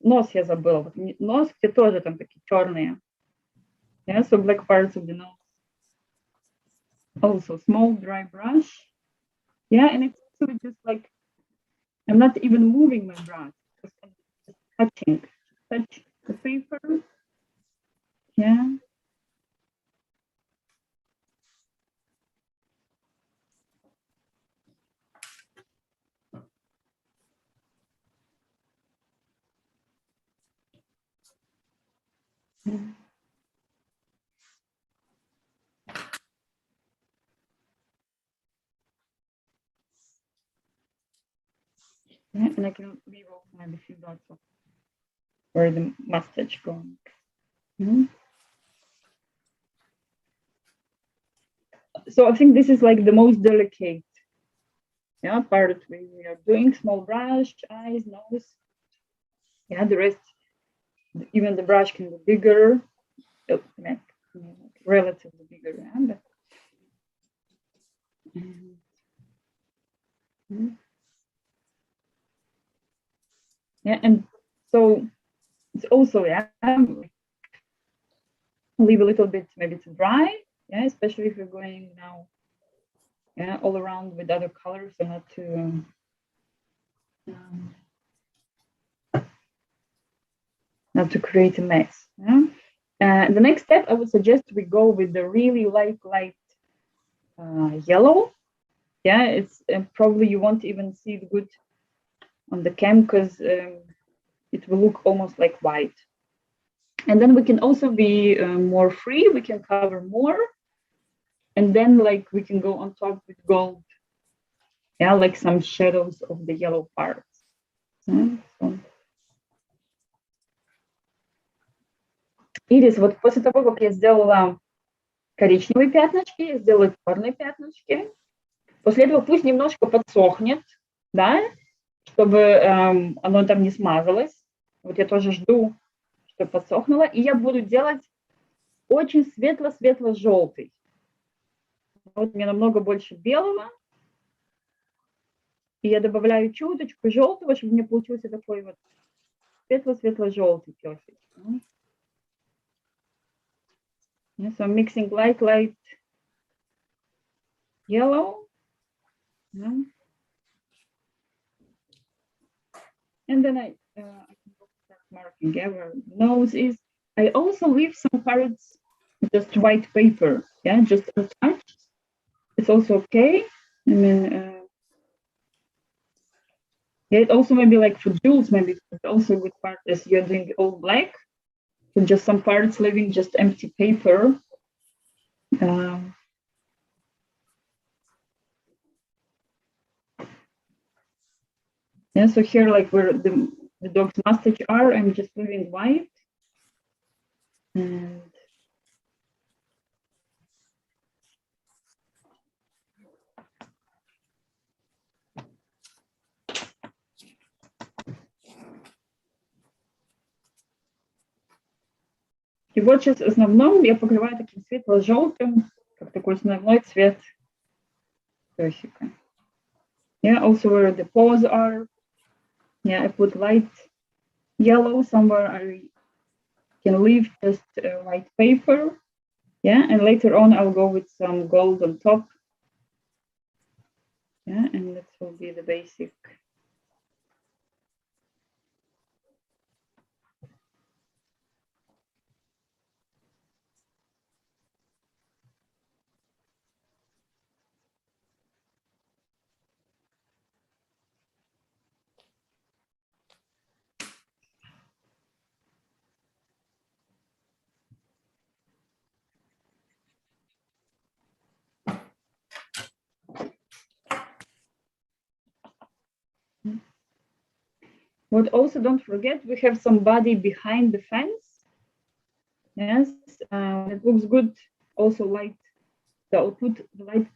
Нос я забыла. Вот нос, где тоже там такие черные. Yeah, so black parts of the nose. Also small dry brush. Yeah, and it's actually just like, I'm not even moving my brush, just touch the paper. Yeah. Yeah, and I can leave off maybe a few dots of where the mustache going. So I think this is like the most delicate, yeah, part we are doing. Small brush, eyes, nose. Yeah, the rest, even the brush can be bigger, relatively bigger. Yeah, but, yeah, and so it's also, yeah, leave a little bit maybe to dry, yeah, especially if you're going now, yeah, all around with other colors, so not to create a mess. Yeah? The next step, I would suggest we go with the really light yellow. Yeah, it's probably you won't even see it good on the cam because it will look almost like white. And then we can also be more free. We can cover more, and then like we can go on top with gold. Yeah, like some shadows of the yellow parts. Yeah, so. Ирис, вот после того, как я сделала коричневые пятнышки, я сделала черные пятнышки. После этого пусть немножко подсохнет, да, чтобы оно там не смазалось. Вот я тоже жду, чтобы подсохнуло. И я буду делать очень светло-светло-желтый. Вот мне намного больше белого. И я добавляю чуточку желтого, чтобы мне получился такой вот светло-светло-желтый песик. Yeah, so I'm mixing light yellow. Yeah. And then I can start marking where the nose is. I also leave some parts just white paper, yeah, just untouched. It's also okay. I mean, yeah, it also maybe like for jewels, maybe it's also a good part is you're doing all black, so just some parts leaving just empty paper. Yeah, so here, like where the dog's mustache are, I'm just leaving white. And и вот сейчас в основном я покрываю таким светло-желтым, как такой основной цвет песика. Yeah, also where the paws are. Yeah, I put light yellow somewhere. I can leave just white paper. Yeah, and later on I'll go with some gold on top. Yeah, and that will be the basic. What also don't forget, we have some body behind the fence. Yes, it looks good. Also light, so I'll put the light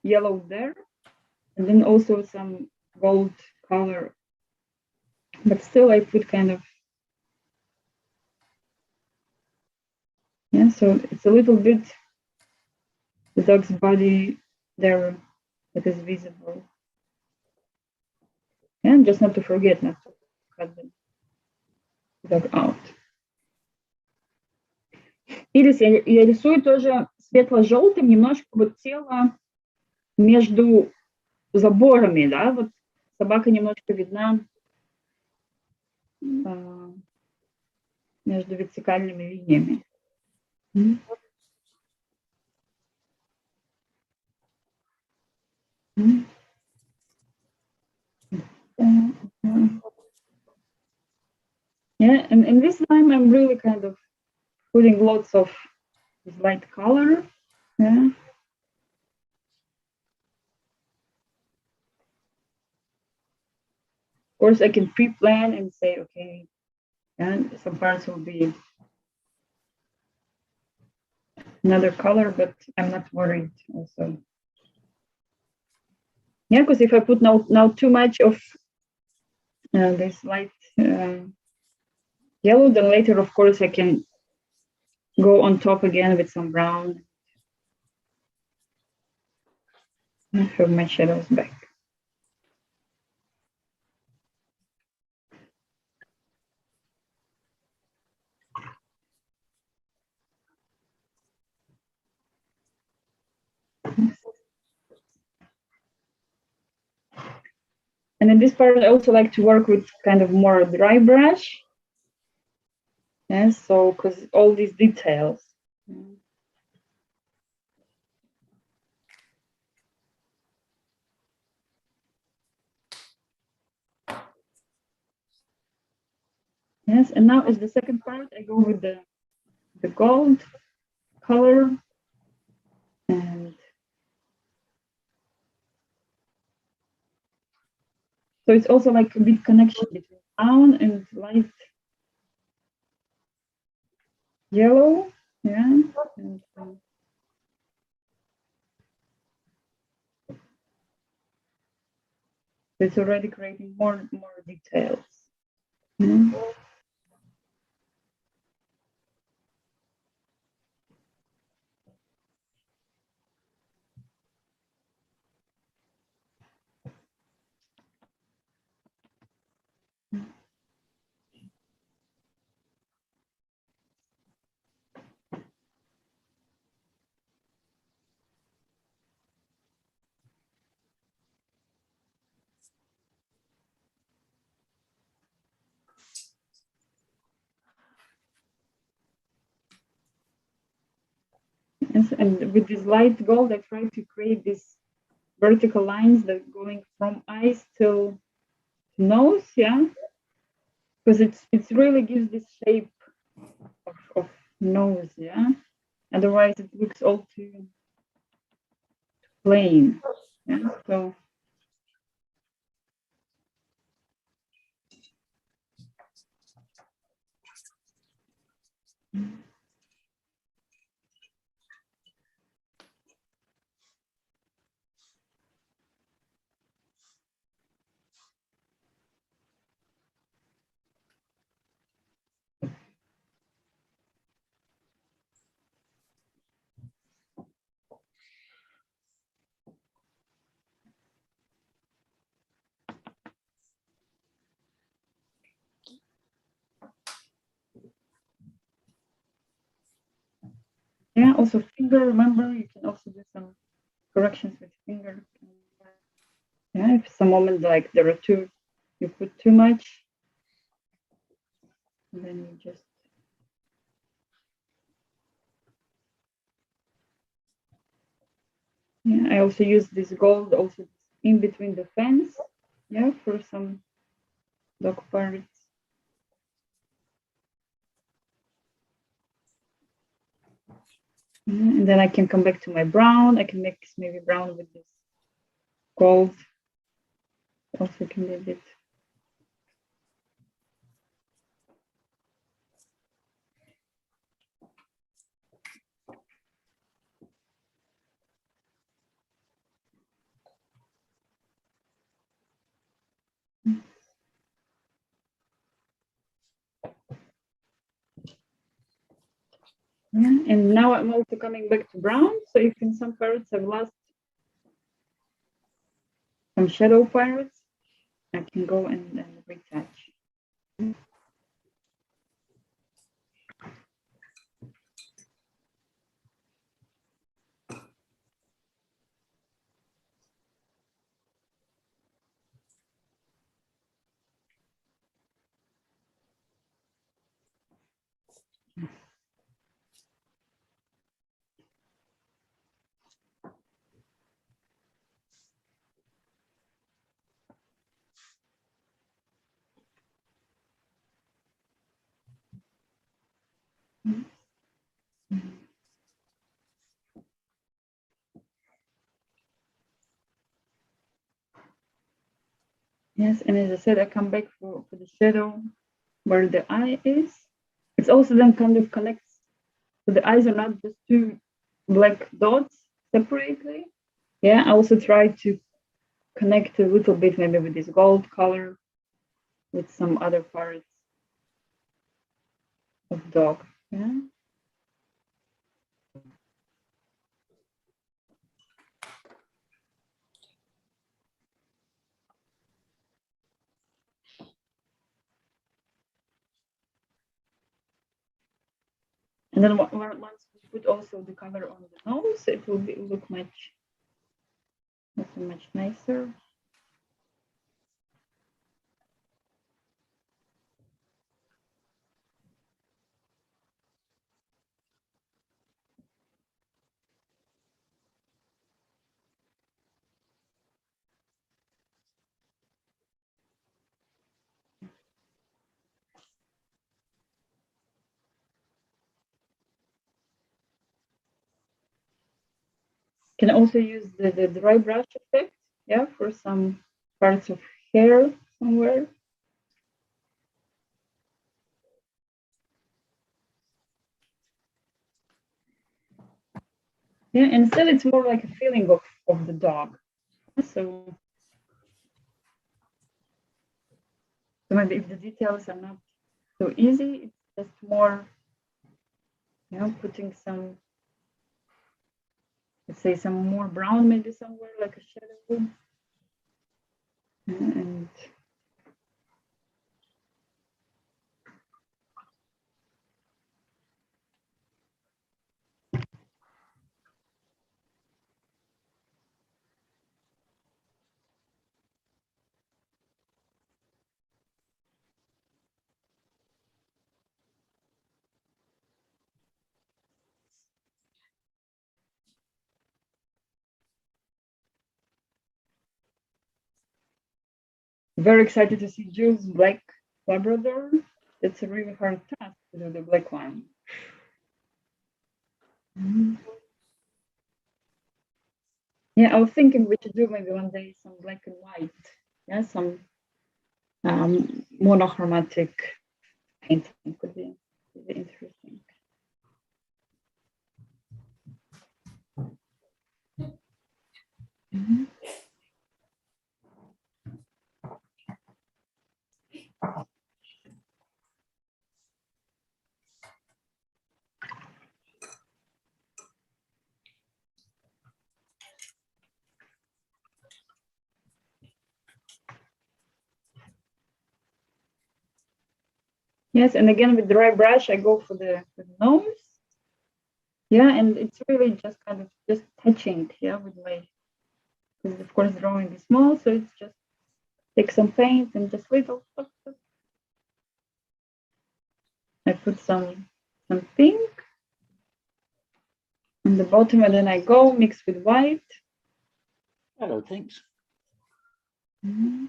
yellow there, and then also some gold color. But still, I put kind of, yeah. So it's a little bit the dog's body there that is visible. And just not to forget not to cut the dog out. Ирис, я рисую тоже светло-желтым немножко вот тело между заборами, да, вот собака немножко видна между вертикальными линиями. Yeah, and this time I'm really kind of putting lots of light color. Yeah. Of course, I can pre-plan and say, okay, and some parts will be another color, but I'm not worried also. Yeah, because if I put now too much of this light yellow, then later, of course, I can go on top again with some brown. I have my shadows back. And in this part, I also like to work with kind of more dry brush. Yes, so because all these details. Yes, and now is the second part. I go with the gold color and so it's also like a bit connection between brown and light yellow. Yeah. And, it's already creating more details. Mm-hmm. Yes, and with this light gold, I try to create these vertical lines that going from eyes till nose, yeah, because it really gives this shape of nose, yeah. Otherwise, it looks all too plain. Yeah, so. Yeah, also finger, remember, you can also do some corrections with finger. Yeah, if some moment like there are two, you put too much, and then you just. Yeah, I also use this gold also in between the fence, yeah, for some dog parts. And then I can come back to my brown. I can mix maybe brown with this gold. Also can be a bit. Yeah, and now I'm also coming back to brown. So if in some parrots I've lost some shadow parrots, I can go and retouch. Yes, and as I said, I come back for the shadow where the eye is. It's also then kind of connects. So the eyes are not just two black dots separately. Yeah, I also try to connect a little bit maybe with this gold color with some other parts of dog. Yeah. And then once we put also the color on the nose, it will look much nicer. Can also use the dry brush effect, yeah, for some parts of hair somewhere. Yeah, and still it's more like a feeling of the dog. So maybe if the details are not so easy, it's just more, you know, putting some, let's say some more brown maybe somewhere like a shadow. And very excited to see Jules black Labrador. It's a really hard task to do the black one. Yeah, I was thinking we should do maybe one day some black and white. Yeah, some monochromatic painting could be interesting. Mhm. Yes, and again with dry brush, I go for the nose. Yeah, and it's really just kind of just touching, yeah, with my, because of course drawing is small, so it's just take some paint and just little. I put some pink on the bottom, and then I go mix with white. Hello, thanks. Mm-hmm.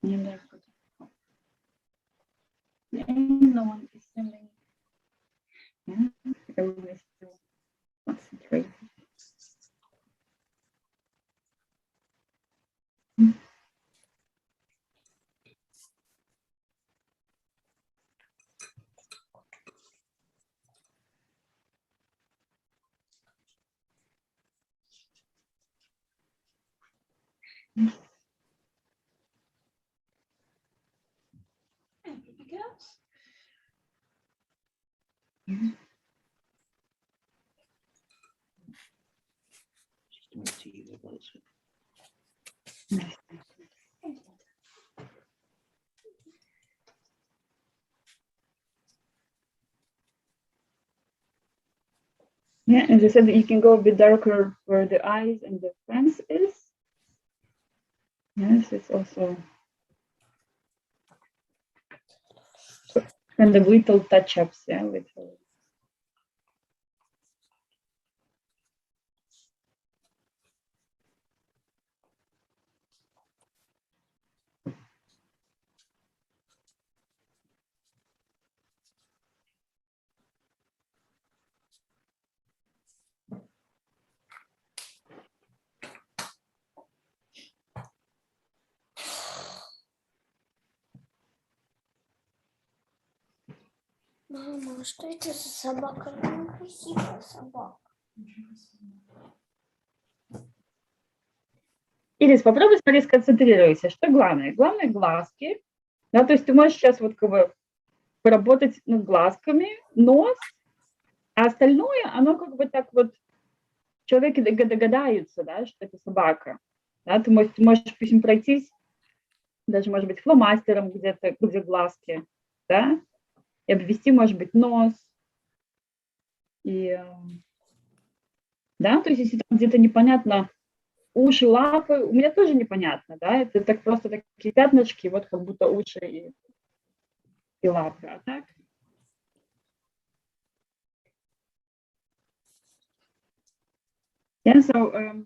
And I put, no one is sending. Yeah, everyone is still concentrated. Anything else? Just to make tea with it. Yeah, and they said that you can go a bit darker where the eyes and the fence is. Yes, it's also kind of little touch-ups, yeah, with Мама, что это за собака? Ну, красивая собака. Ирис, попробуй смотри, сконцентрируйся. Что главное? Главное глазки. Да, то есть ты можешь сейчас вот как бы поработать над глазками, нос, а остальное, оно как бы так вот, человеки догадаются, да, что это собака. Да, ты можешь пусть пройтись, даже, может быть, фломастером где-то, где глазки, да, и обвести, может быть, нос. И, да, то есть если там где-то непонятно уши, лапы, у меня тоже непонятно, да, это так просто такие пятнышки, вот как будто уши и лапы, а так. Yeah, so I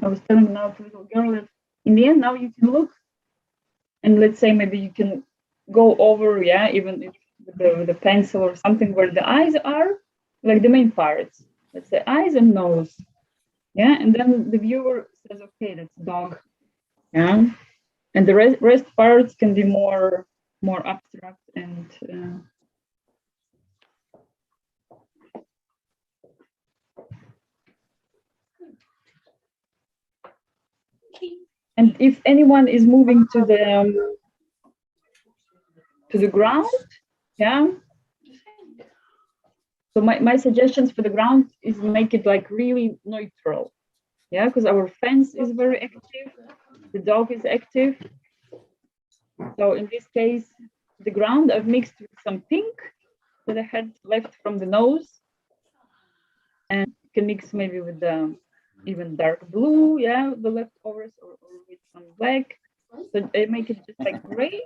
was telling now to the little girl that in the end now you can look and let's say maybe you can go over, yeah, even if with the pencil or something where the eyes are, like the main parts, let's say eyes and nose, yeah, and then the viewer says, okay, that's dog, yeah, and the rest parts can be more abstract and and if anyone is moving to the ground, yeah. So my suggestions for the ground is make it like really neutral, yeah, because our fence is very active, the dog is active. So in this case, the ground I've mixed with some pink that I had left from the nose, and you can mix maybe with the even dark blue, yeah, the leftovers, or with some black. So I make it just like gray,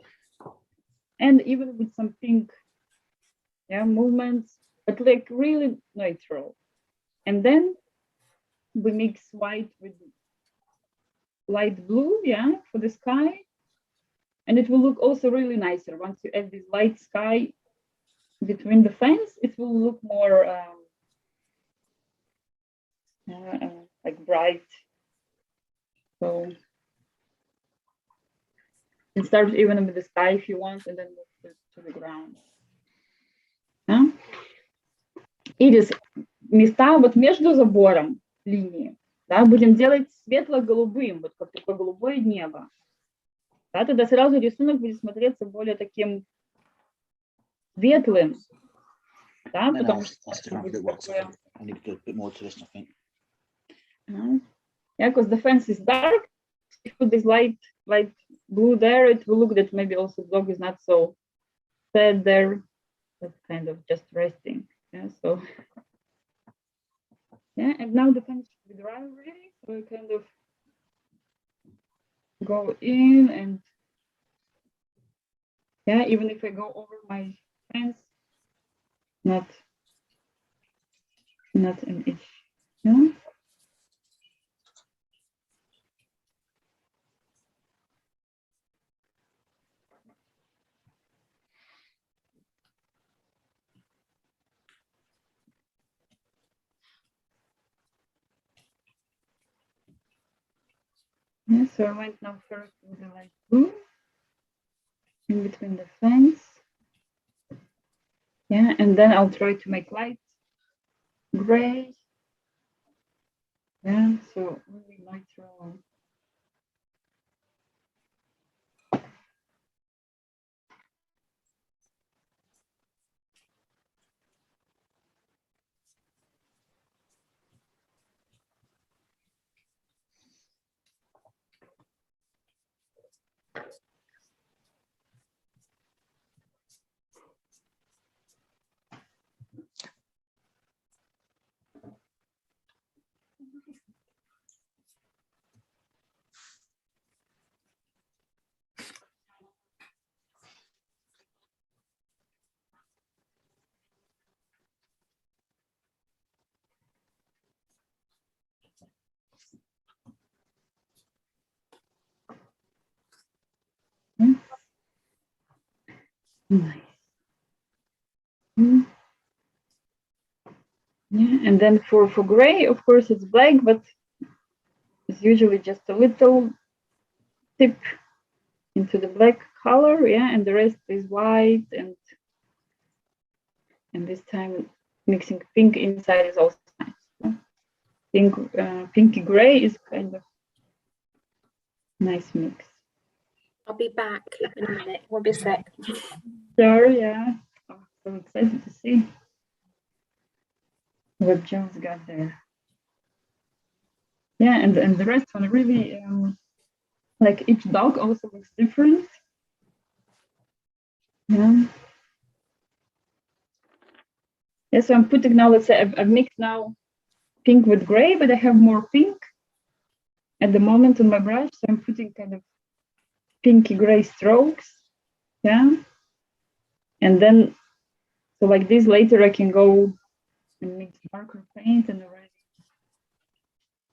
and even with some pink, yeah, movements, but like really neutral. And then we mix white with light blue, yeah, for the sky. And it will look also really nicer once you add this light sky between the fence. It will look more like bright. So it starts even with the sky if you want, and then move to the ground. Yeah? Ирис, места вот между забором линии, да, будем делать светло-голубым, вот как такое голубое небо. Да, тогда сразу рисунок будет смотреться более таким светлым. Да, No, потому no, что I still have a bit такое... I need to do a bit more to this, I think. Yeah, because the fence is dark. If you put this light blue there, it will look that maybe also the dog is not so sad there. That's kind of just resting. Yeah, so yeah, and now the fence should be dry already. So I kind of go in and yeah, even if I go over my fence, not an issue. Yeah. Yeah, so I went now first with the light blue in between the fence. Yeah, and then I'll try to make light gray. Yeah, so really natural. Nice. Yeah, and then for gray, of course, it's black, but it's usually just a little tip into the black color, yeah, and the rest is white, and this time mixing pink inside is also nice. Yeah? Pink, pinky gray is kind of nice mix. I'll be back in a minute. Won't be a sec. Sure, yeah. Oh, so excited to see what Jones got there. Yeah, and the rest one really, like each dog also looks different. Yeah. Yeah, so I'm putting now, let's say I've mixed now pink with gray, but I have more pink at the moment on my brush. So I'm putting kind of pinky gray strokes. Yeah. And then, so like this, later I can go and mix darker paint and already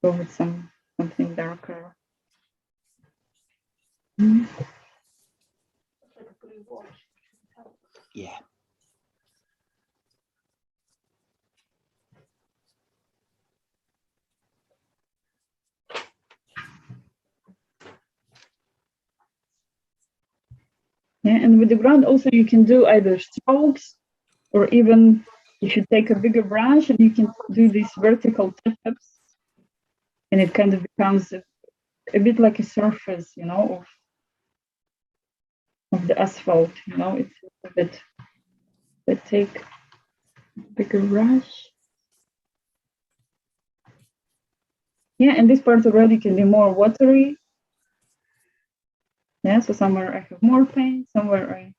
go with something darker. Yeah. Yeah, and with the ground also you can do either strokes, or even if you take a bigger brush and you can do these vertical tap-ups, and it kind of becomes a bit like a surface, you know, of the asphalt, you know. It's a bit. Let's take a bigger brush. Yeah, and this part already can be more watery. Yeah, so somewhere I have more paint, somewhere I.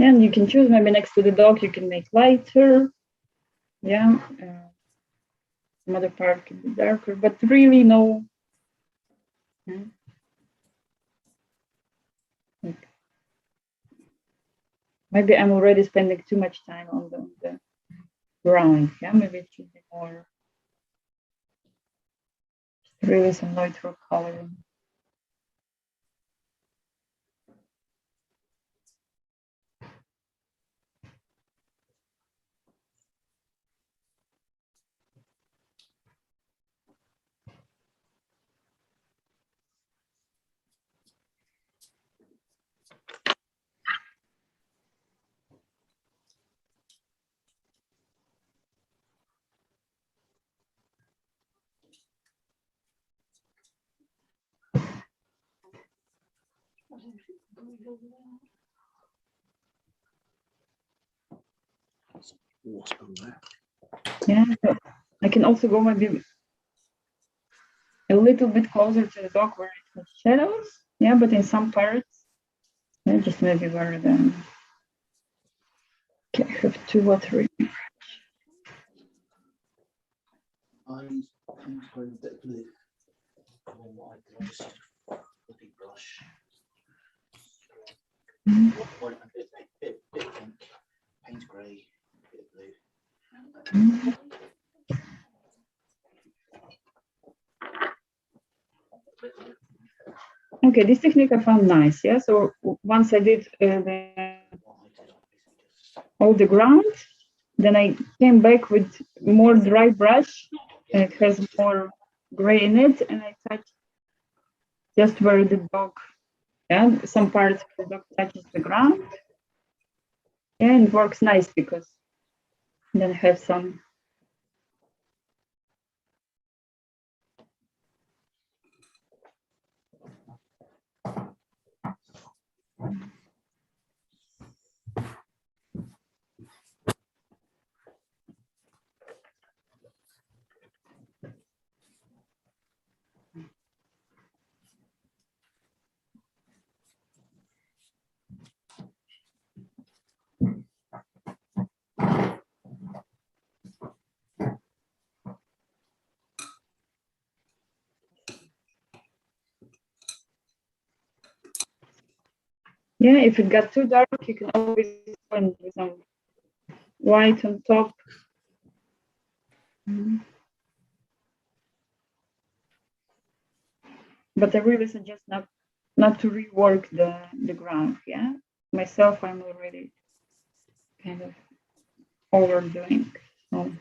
Yeah, and you can choose maybe next to the dog you can make lighter. Yeah, some other part can be darker, but really no. Yeah. Like, maybe I'm already spending too much time on the ground. Yeah, maybe it should be more really some neutral coloring. Wasp on there. Yeah, so I can also go maybe a little bit closer to the dog where it has shadows. Yeah, but in some parts, yeah, just maybe where the. Okay, I have too watery. I'm going to bit blue. And then what I do, I just use a big brush Or a bit pink, paint grey, bit of blue. Okay, this technique I found nice. Yeah, so once I did all the ground, then I came back with more dry brush, and it has more gray in it, and I touched just where the dog, yeah, some parts of the dog touches the ground, and it works nice because then I have some. Yeah, if it got too dark, you can always blend with some white on top. But I really suggest not to rework the ground. Yeah, myself, I'm already kind of overdoing. So.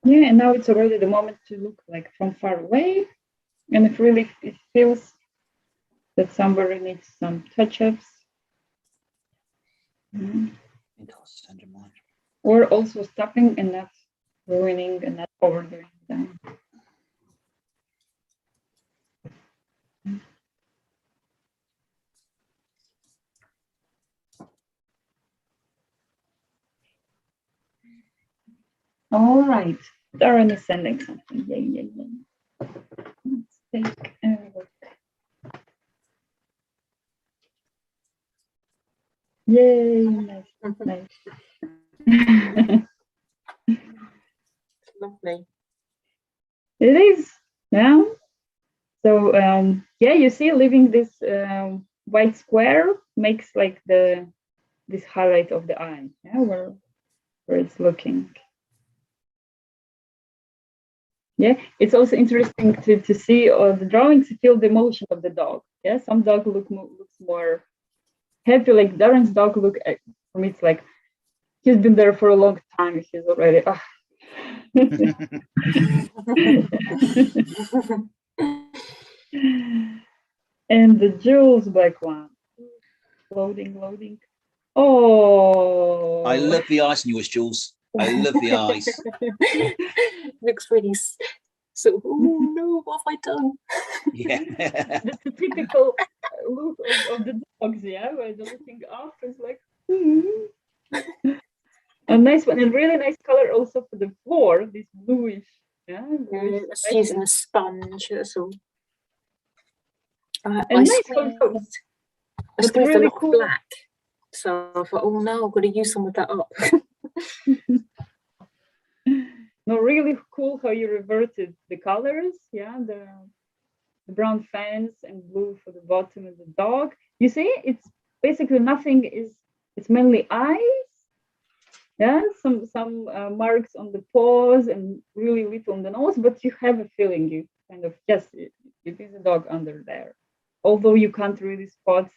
Yeah, and now it's already the moment to look like from far away, and if really it feels that somebody needs some touch-ups, or also stopping and not ruining and not overdoing them. All right, Darren is sending something. Yay. Let's take a look. Yay, nice. Lovely. It is, yeah. So yeah, you see, leaving this white square makes like this highlight of the eye, yeah, where it's looking. Yeah, it's also interesting to see the drawings, feel the emotion of the dog. Yeah, some dog looks more happy, like Darren's dog look. For me, it's like he's been there for a long time. He's already. And the Jules black one. Loading. Oh. I love the eyes in yours, Jules. I love the eyes. Looks really sort of, oh no, what have I done? Yeah. That's a typical look of the dogs, yeah, where they're looking up. It's like, a nice one, and really nice color also for the floor, this bluish. Yeah, bluish Just using a sponge, that's all. and I nice squeezed really a lot cool. of black. So I thought, oh no, I've got to use some of that up. No, really cool how you reverted the colors. Yeah, the brown fence and blue for the bottom of the dog. You see, it's basically nothing is. It's mainly eyes Yeah, some marks on the paws and really little on the nose, but you have a feeling, you kind of, yes, it is a dog under there, although you can't really spot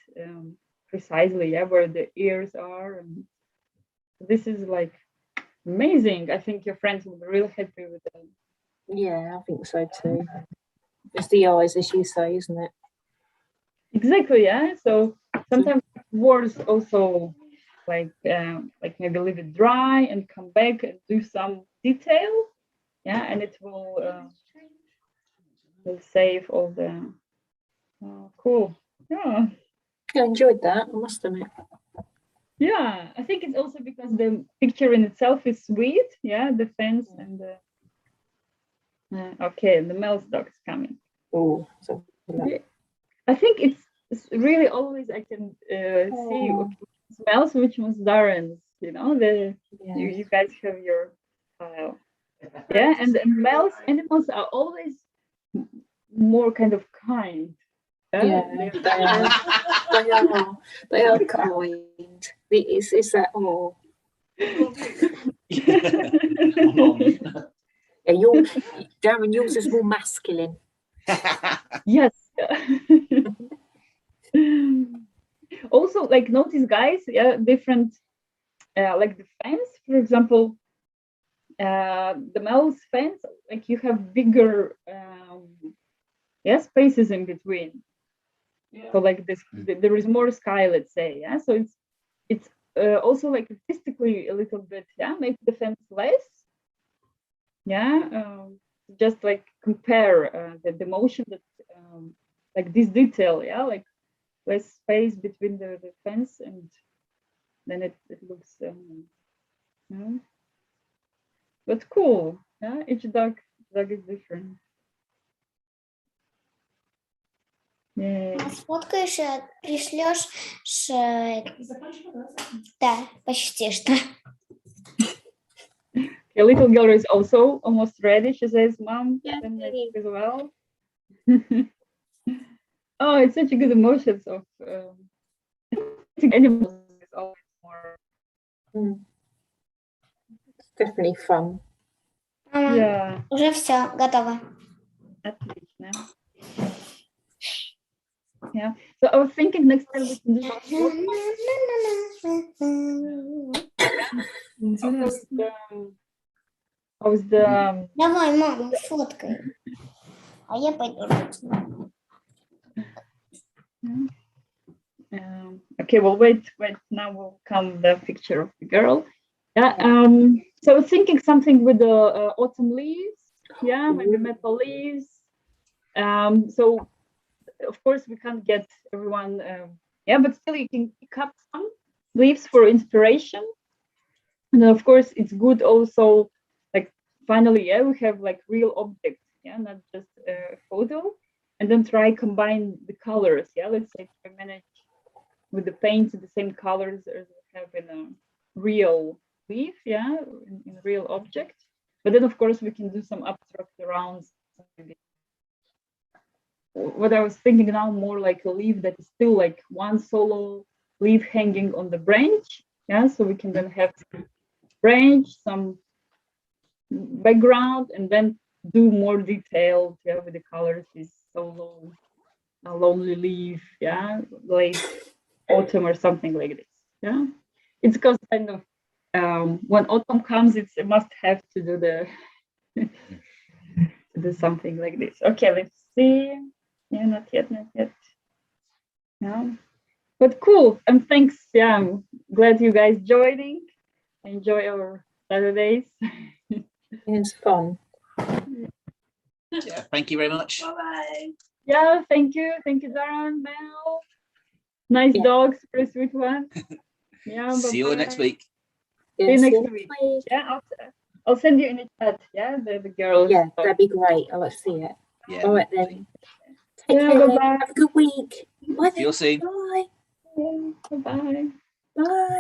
precisely, yeah, where the ears are. And this is like amazing. I think your friends will be really happy with that. Yeah, I think so too. It's the eyes, as you say, isn't it? Exactly, yeah. So sometimes words also like maybe leave it dry and come back and do some detail, yeah, and it will save all the cool. Yeah. I enjoyed that, I must admit. Yeah, I think it's also because the picture in itself is sweet. Yeah, the fence and the okay, the Mel's dog is coming. Oh, so I think it's really always I can see which smells, which one's Darren's. You know, you guys have your file. Yeah, and Mel's animals are always more kind of kind. yeah, they are kind. It's that yeah, Darren, yours is more masculine. Yes. Also, like notice, guys, yeah, different, like the fence, for example, the Mel's fence, like you have bigger, spaces in between. So like this, there is more sky, let's say, yeah. So it's also like artistically a little bit, yeah, make the fence less, yeah. Just like compare the motion that, like this detail, yeah, like less space between the fence, and then it looks, but cool, yeah. Each dog is different. Yay. Сфоткаешь, пришлешь, да, почти что. A little girl is also almost ready. She says, "Mom, Yeah. send me as well." Oh, it's such a good emotions of animals. Is always more. It's definitely fun. Мама, Yeah. уже все, готово. Отлично. Yeah. So I was thinking next time we can do how's the Давай, мама, фоткай. А я пойду. okay, well, wait. Now will come the picture of the girl. Yeah. So I was thinking something with the autumn leaves. Yeah, maybe maple leaves. So of course we can't get everyone. Yeah, but still you can pick up some leaves for inspiration. And then of course it's good also, like finally, yeah, we have like real objects, yeah, not just a photo. And then try combine the colors, yeah. Let's say try manage with the paints the same colors as we have in a real leaf, yeah, in a real object. But then of course we can do some abstract around. What I was thinking now, more like a leaf that is still like one solo leaf hanging on the branch, yeah. So we can then have some branch, some background, and then do more detailed, yeah, with the colors. This solo, a lonely leaf, yeah, late autumn or something like this, yeah. It's because kind of when autumn comes, it's a must have to do the to do something like this. Okay, let's see. Yeah, not yet. Yeah, but cool. And thanks. Yeah, I'm glad you guys joining. Enjoy our Saturdays. It's fun. Yeah, thank you very much. Bye-bye. Yeah, thank you, Darren, Mel. Nice dogs, very sweet one. Yeah. See you all next week. See you next week. Yeah, I'll send you in the chat. Yeah, the girls. Yeah, that'd be great. I like to see it. Yeah. All right then. Take Yeah, care. bye-bye. Have a good week. Bye. See you soon. Bye. Yeah, bye-bye. Bye.